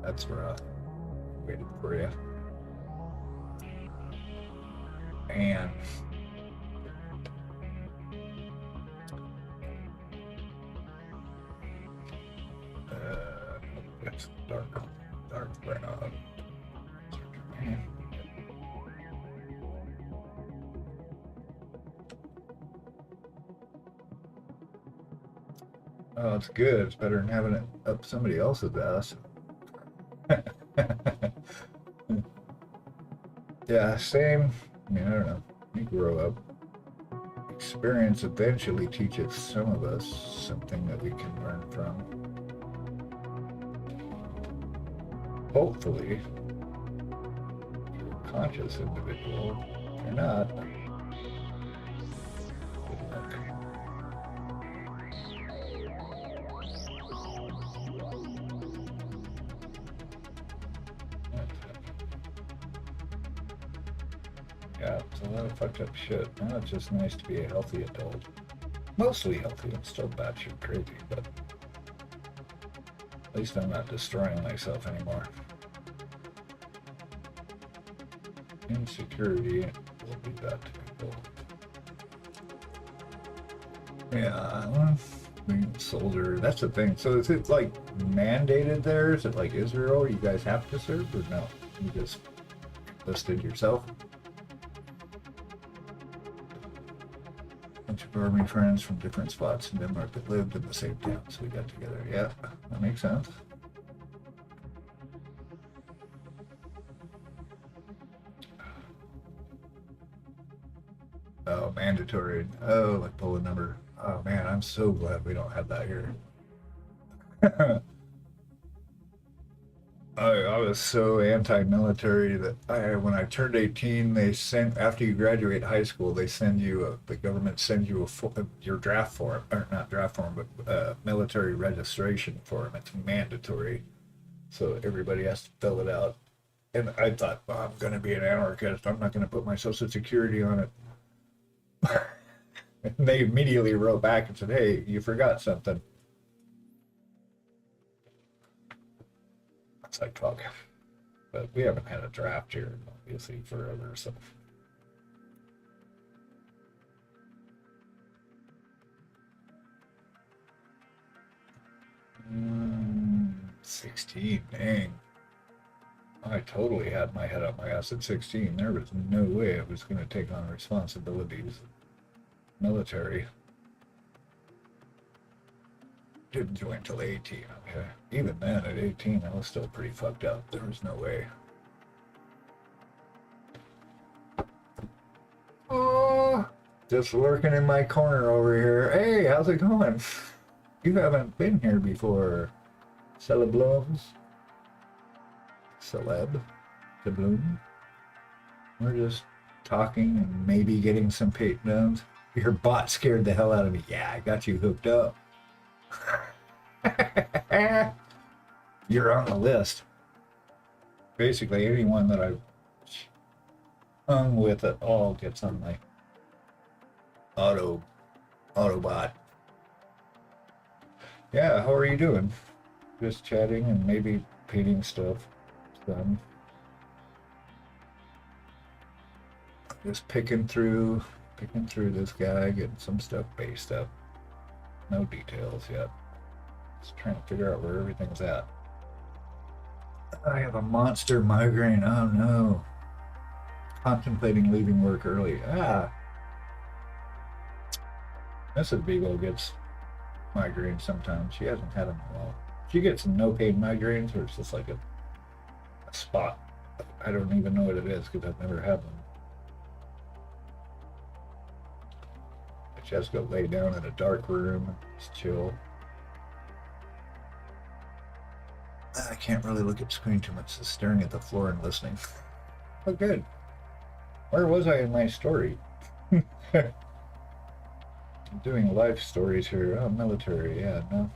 That's rough. Waited for you. And it's dark brown. Oh, it's good. It's better than having it up somebody else's ass. Yeah, same. I mean, I don't know. We grow up. Experience eventually teaches some of us something that we can learn from. Hopefully, you're a conscious individual. If you're not, good luck. Yeah, it's a lot of fucked up shit. Now it's just nice to be a healthy adult. Mostly healthy. I'm still batshit crazy, but At least I'm not destroying myself anymore. Insecurity will be that typical. Yeah, soldier. That's the thing. So is it like mandated there? Is it like Israel? You guys have to serve or no? You just listed yourself? Bunch of army friends from different spots in Denmark that lived in the same town, so we got together. Yeah, that makes sense. Oh, mandatory. Oh, like pull a number. Oh man, I'm so glad we don't have that here. I was so anti-military that when I turned 18, they sent, after you graduate high school, they send you the government sends you your draft form, or not draft form, but military registration form. It's mandatory, so everybody has to fill it out. And I thought, well, I'm going to be an anarchist. I'm not going to put my social security on it. And they immediately wrote back and said, hey, you forgot something. It's like, fuck. But we haven't had a draft here, obviously, forever, so. 16, dang. I totally had my head up my ass at 16. There was no way I was going to take on responsibilities. Military. Didn't join till 18. Okay. Even then, at 18, I was still pretty fucked up. There was no way. Oh, just lurking in my corner over here. Hey, how's it going? You haven't been here before. Celeblums. Celeb. Bloom. We're just talking and maybe getting some paint done. Your bot scared the hell out of me. Yeah, I got you hooked up. You're on the list. Basically, anyone that I've hung with at all gets on my Autobot. Yeah, how are you doing? Just chatting and maybe painting stuff. Done. Just picking through this guy, getting some stuff based up. No details yet. Just trying to figure out where everything's at. I have a monster migraine. Oh no. Contemplating leaving work early. Ah. Mrs. Beagle gets migraines sometimes. She hasn't had them in a while. She gets some no pain migraines, or it's just like a spot. I don't even know what it is because I've never had them. She has to go lay down in a dark room and just chill. I can't really look at screen too much, just staring at the floor and listening. Oh, good. Where was I in my story? I'm doing life stories here. Oh, military. Yeah, no.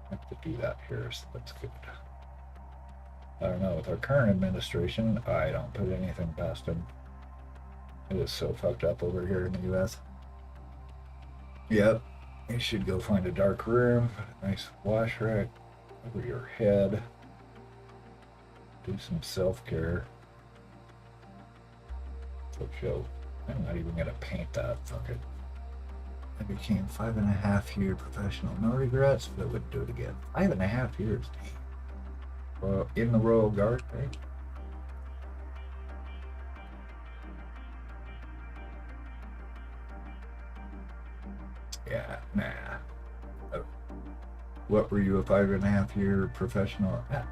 I have to do that here, so that's good. I don't know. With our current administration, I don't put anything past them. It is so fucked up over here in the U.S. Yep. You should go find a dark room, put a nice wash rack over your head. Do some self-care. Show. I'm not even gonna paint that. Fuck it. I became 5.5-year professional. No regrets, but I wouldn't do it again. 5.5 years. Well, in the Royal Guard, right? Yeah, nah. Oh. What were you a 5.5-year professional at?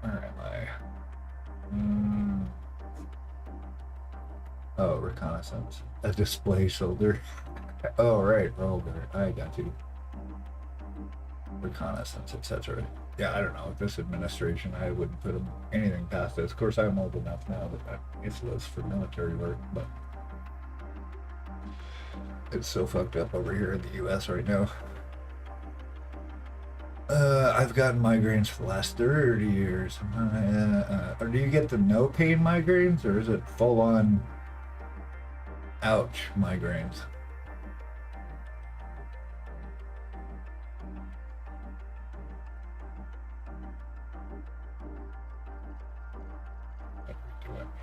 Where am I? Oh, reconnaissance. A display shoulder. Oh, right, roller. I got you. Reconnaissance, etc. Yeah, I don't know. With this administration, I wouldn't put anything past this. Of course, I'm old enough now that I'm useless for military work, but it's so fucked up over here in the U.S. right now. I've gotten migraines for the last 30 years. Or do you get the no pain migraines, or is it full on ouch migraines?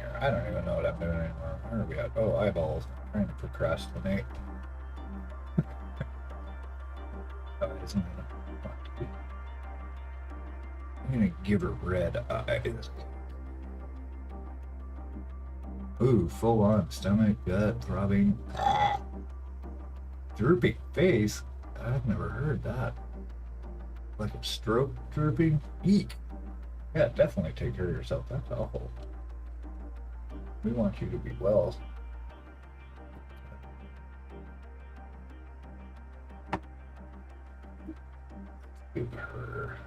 here. I don't even know what I'm doing anymore. Where are we at? Oh, eyeballs. I'm trying to procrastinate. Isn't it? I'm gonna give her red eyes. Ooh, full on stomach, gut, throbbing, drooping face. I've never heard that. Like a stroke drooping? Eek. Yeah, definitely take care of yourself. That's awful. We want you to be well. Give her.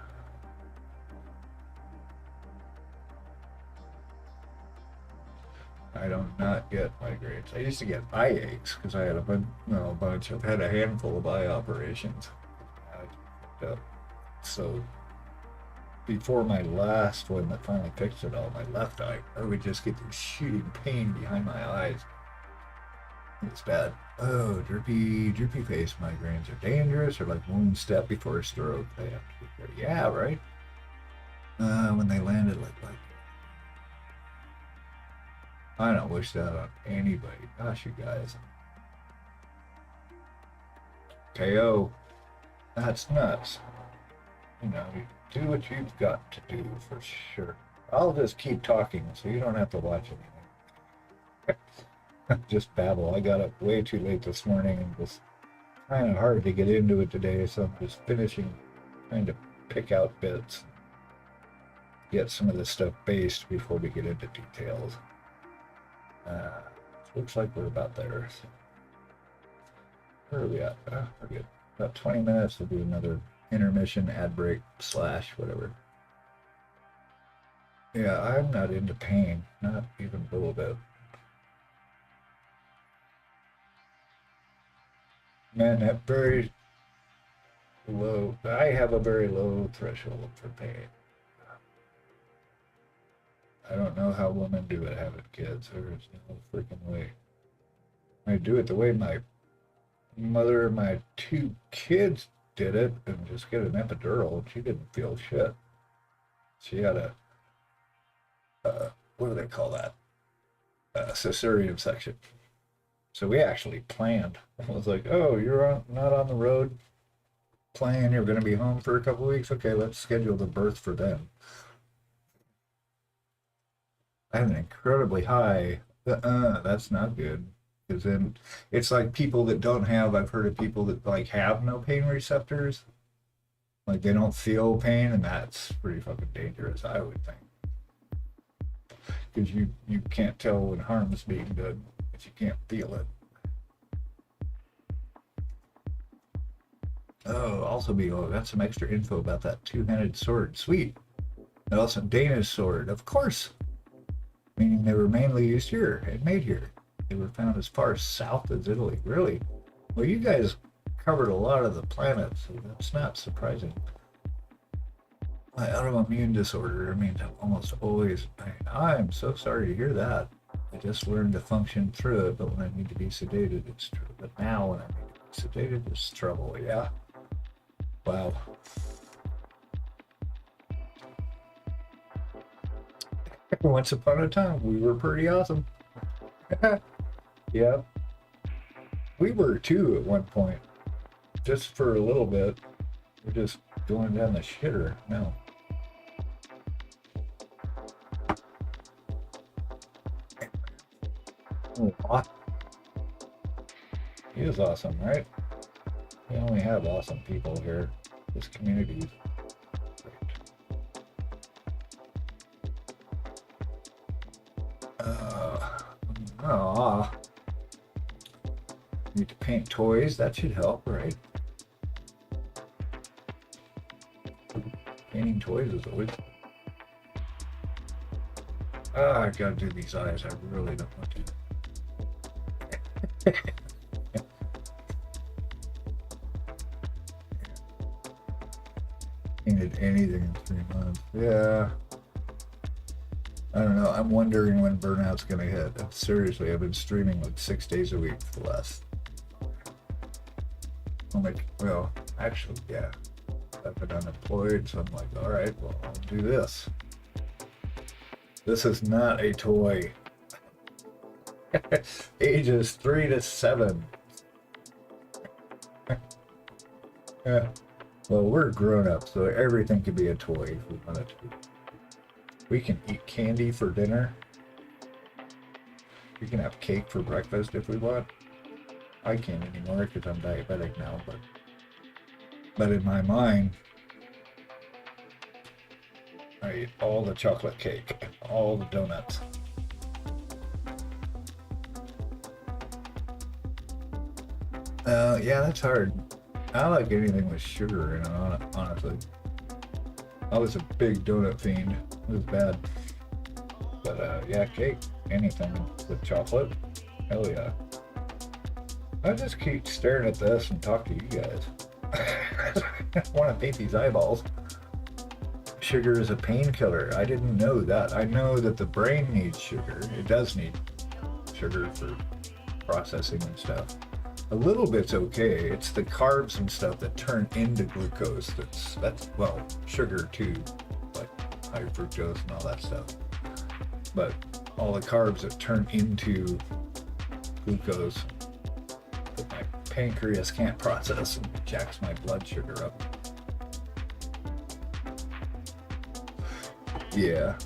I do not get migraines. I used to get eye aches because I had had a handful of eye operations. So before my last one that finally fixed it all, my left eye, I would just get this shooting pain behind my eyes. It's bad. Oh, droopy face migraines are dangerous, or like one step before a stroke. They have to be very, yeah, right? When they landed like I don't wish that on anybody. Gosh, you guys. KO. That's nuts. You know, you do what you've got to do for sure. I'll just keep talking so you don't have to watch anything. Just babble. I got up way too late this morning and was kind of hard to get into it today, so I'm just finishing, trying to pick out bits, get some of this stuff based before we get into details. Looks like we're about there. So. Where are we at? We're good. About 20 minutes. We'll do another intermission, ad break, / whatever. Yeah, I'm not into pain. Not even a little bit. Man, that very low. I have a very low threshold for pain. I don't know how women do it having kids. There's no freaking way. I do it the way my mother and my 2 kids did it, and just get an epidural, and she didn't feel shit. She had a, what do they call that? A cesarean section. So we actually planned. I was like, oh, you're not on the road playing, you're going to be home for a couple weeks? Okay, let's schedule the birth for then. I have an incredibly high, that's not good. Because then it's like people that don't have, I've heard of people that like have no pain receptors. Like they don't feel pain, and that's pretty fucking dangerous, I would think. Because you can't tell when harm's being done if you can't feel it. Oh, also Beagle, got some extra info about that 2-handed sword. Sweet. And also Danish sword, of course. Meaning they were mainly used here and made here. They were found as far south as Italy. Really? Well, you guys covered a lot of the planet, so that's not surprising. My autoimmune disorder, I mean, almost always pain. I'm so sorry to hear that. I just learned to function through it, but when I need to be sedated, it's true. But now when I need to be sedated, it's trouble, yeah? Wow. Once upon a time, we were pretty awesome. Yeah. We were too at one point. Just for a little bit. We're just going down the shitter now. Oh, he is awesome, right? We only have awesome people here. This community is great. Need to paint toys. That should help, right? Painting toys is always. I gotta do these eyes. I really don't want to. Painted anything in 3 months. Yeah. I don't know. I'm wondering when burnout's gonna hit. Seriously, I've been streaming like 6 days a week for the last. Well, actually, yeah. I've been unemployed, so I'm like, all right, well, I'll do this. This is not a toy. Ages 3 to 7. Yeah. Well, we're grown up, so everything can be a toy if we want it to be. We can eat candy for dinner. We can have cake for breakfast if we want. I can't anymore because I'm diabetic now, but in my mind, I eat all the chocolate cake, all the donuts. Yeah, that's hard. I like anything with sugar in it, honestly. I was a big donut fiend. It was bad. But yeah, cake, anything with chocolate. Hell yeah. I just keep staring at this and talk to you guys. I want to paint these eyeballs. Sugar is a painkiller. I didn't know that. I know that the brain needs sugar. It does need sugar for processing and stuff. A little bit's okay. It's the carbs and stuff that turn into glucose. That's well, sugar too, like high fructose and all that stuff. But all the carbs that turn into glucose that my pancreas can't process and jacks my blood sugar up. Yeah.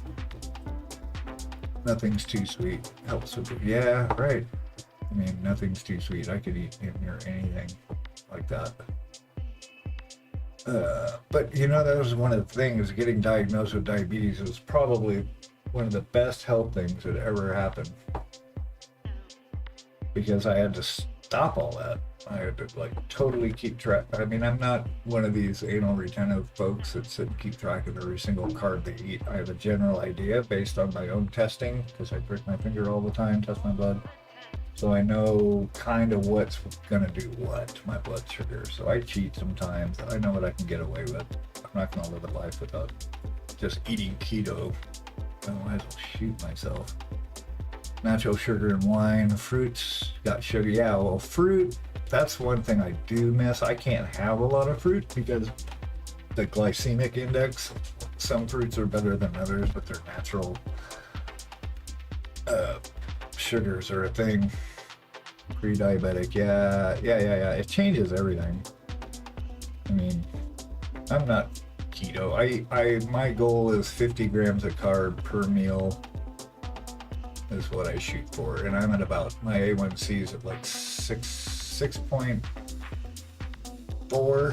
Nothing's too sweet. Helps with it. Yeah, right. I mean, nothing's too sweet. I could eat near anything like that. But you know, that was one of the things, getting diagnosed with diabetes was probably one of the best health things that ever happened. Because I had to stop all that. I had to like totally keep track. I mean, I'm not one of these anal retentive folks that sit and keep track of every single carb they eat. I have a general idea based on my own testing, because I prick my finger all the time, test my blood. So I know kind of what's gonna do what to my blood sugar. So I cheat sometimes. I know what I can get away with. I'm not gonna live a life without just eating keto. Otherwise I'll shoot myself. Natural sugar and wine. Fruits got sugar. Yeah, well, fruit, that's one thing I do miss. I can't have a lot of fruit because the glycemic index, some fruits are better than others, but they're natural. Sugars are a thing. Pre-diabetic, yeah. It changes everything. I mean, I'm not keto. My goal is 50 grams of carb per meal is what I shoot for, and I'm at about, my A1C is at like 6.4,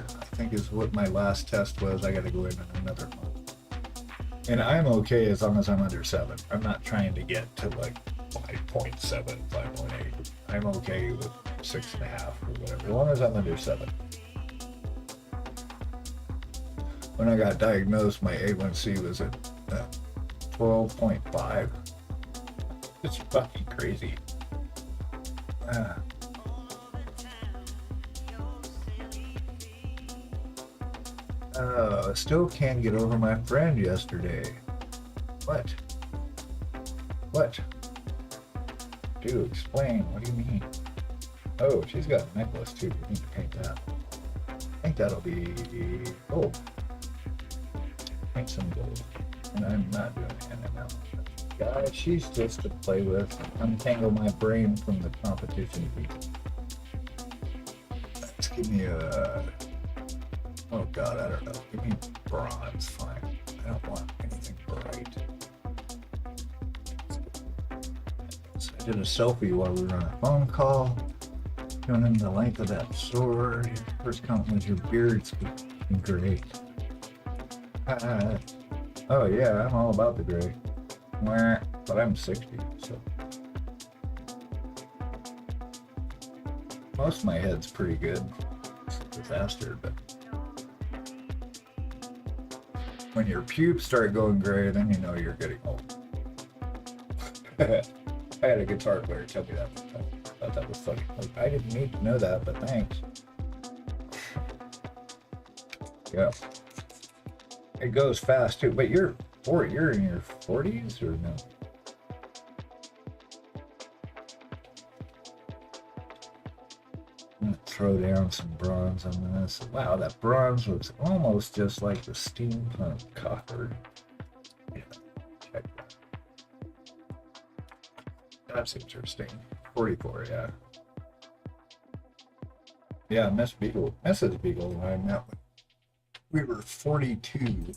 I think is what my last test was. I got to go in another month, and I'm okay as long as I'm under 7. I'm not trying to get to like 5.7, 5.8. I'm okay with 6.5 or whatever, as long as I'm under 7. When I got diagnosed, my A1C was at 12.5. It's fucking crazy. Still can't get over my friend yesterday. What? Dude, explain. What do you mean? Oh, she's got a necklace too. We need to paint that. I think that'll be gold. Paint some gold. And I'm not doing handmade. Guys, she's just to play with, untangle my brain from the competition people. Let's give me a, oh god, I don't know. Give me bronze, fine. I don't want anything bright. So I did a selfie while we were on a phone call, showing him the length of that sword. First comment was, your beard's great. Oh yeah, I'm all about the gray. But I'm 60, so most of my head's pretty good. It's a disaster, but when your pubes start going gray, then you know you're getting old. I had a guitar player tell me that. I thought that was funny. Like, I didn't need to know that, but thanks. Yeah, it goes fast too. But you're in your 40s or no? I'm gonna throw down some bronze on this. Wow, that bronze looks almost just like the steampunk copper. Yeah, check that. That's interesting. 44, yeah. Yeah, Mrs. Beagle and I met when we were 42.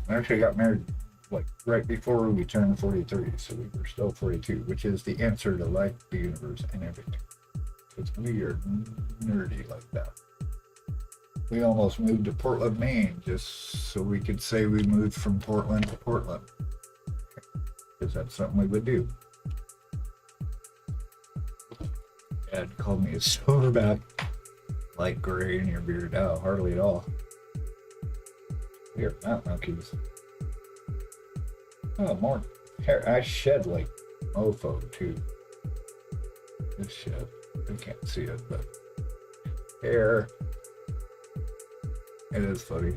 Actually got married like right before we turned 43, so we were still 42, which is the answer to life, the universe, and everything. Because we are nerdy like that. We almost moved to Portland, Maine, just so we could say we moved from Portland to Portland. Because that's something we would do. Dad called me a silverback. Light gray in your beard. Oh, hardly at all. We are not monkeys. Oh, more hair. I shed like mofo too. This shed. You can't see it, but hair. It is funny.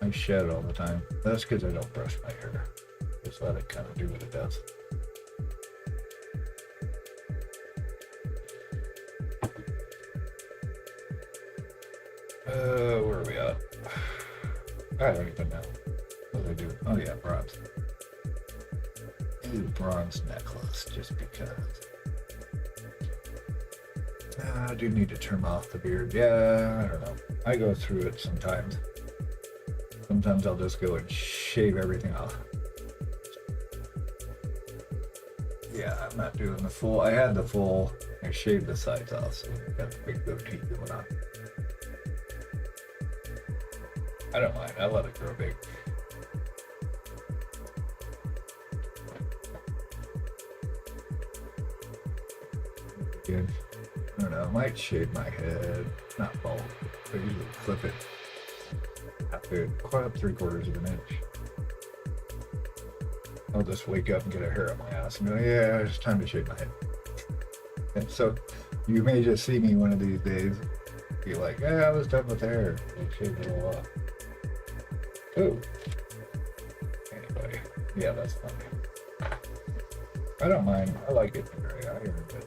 I shed all the time. That's because I don't brush my hair. Just let it kind of do what it does. Where are we at? I don't even know what they do. Oh yeah, bronze. Ooh, bronze necklace, just because. I do need to trim off the beard. Yeah, I don't know. I go through it sometimes. Sometimes I'll just go and shave everything off. Yeah, I'm not doing the full. I had the full. I shaved the sides off, so I got the big goatee going on. I don't mind. I let it grow big. Good. I don't know. I might shave my head. Not bald. I usually clip it. After quite up 3/4 of an inch. I'll just wake up and get a hair on my ass and go, yeah, it's time to shave my head. And so you may just see me one of these days be like, yeah, I was done with hair. I shaved it all off. Ooh. Anyway, yeah, that's funny. I don't mind. I like it gray. I earned it.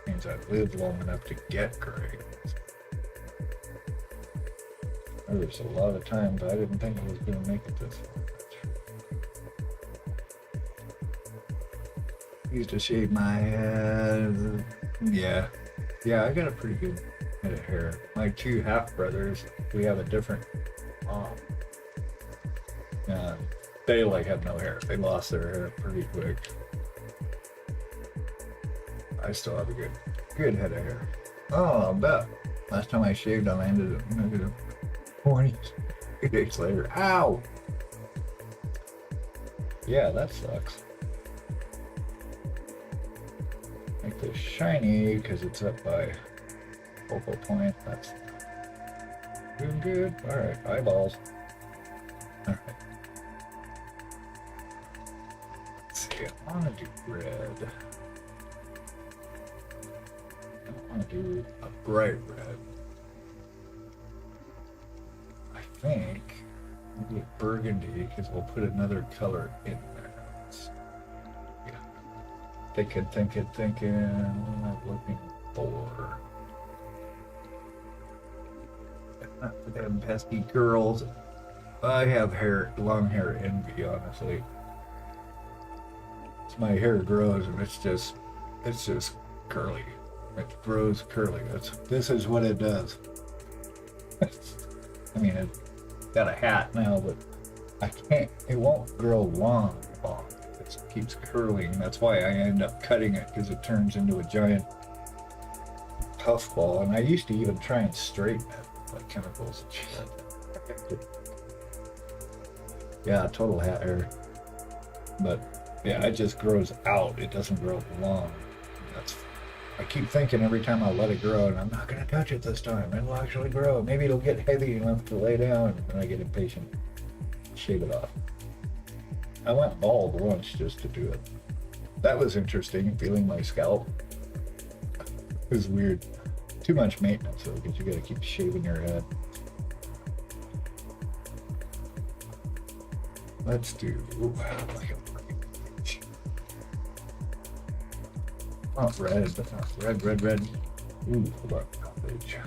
Means I lived long enough to get gray. There was a lot of times I didn't think I was going to make it this far. Used to shave my head. Yeah. Yeah, I got a pretty good head of hair. My two half brothers, we have a different mom. They like have no hair. They lost their hair pretty quick. I still have a good head of hair. Oh, I bet. Last time I shaved, I landed at negative 20 days later. Ow! Yeah, that sucks. Make this shiny because it's up by focal point. That's doing good. Alright, eyeballs. Alright. Let's see, I want to do red. I want to do a bright red. I think maybe a burgundy because we'll put another color in there. Yeah. Thinking. What am I looking for? Not for them pesky girls. I have long hair envy, honestly. As my hair grows and it's just curly. It grows curly. This is what it does. I mean, it's got a hat now, but it won't grow long. It just keeps curling. That's why I end up cutting it, because it turns into a giant puffball. And I used to even try and straighten it, like chemicals and shit. Yeah, total hat hair. But yeah, it just grows out. It doesn't grow long. I keep thinking every time I let it grow, and I'm not going to touch it this time. It'll actually grow. Maybe it'll get heavy enough to lay down, and I get impatient. Shave it off. I went bald once just to do it. That was interesting, feeling my scalp. It was weird. Too much maintenance, though, because you got to keep shaving your head. Let's do... Not red, but not red. Ooh, hold on, page.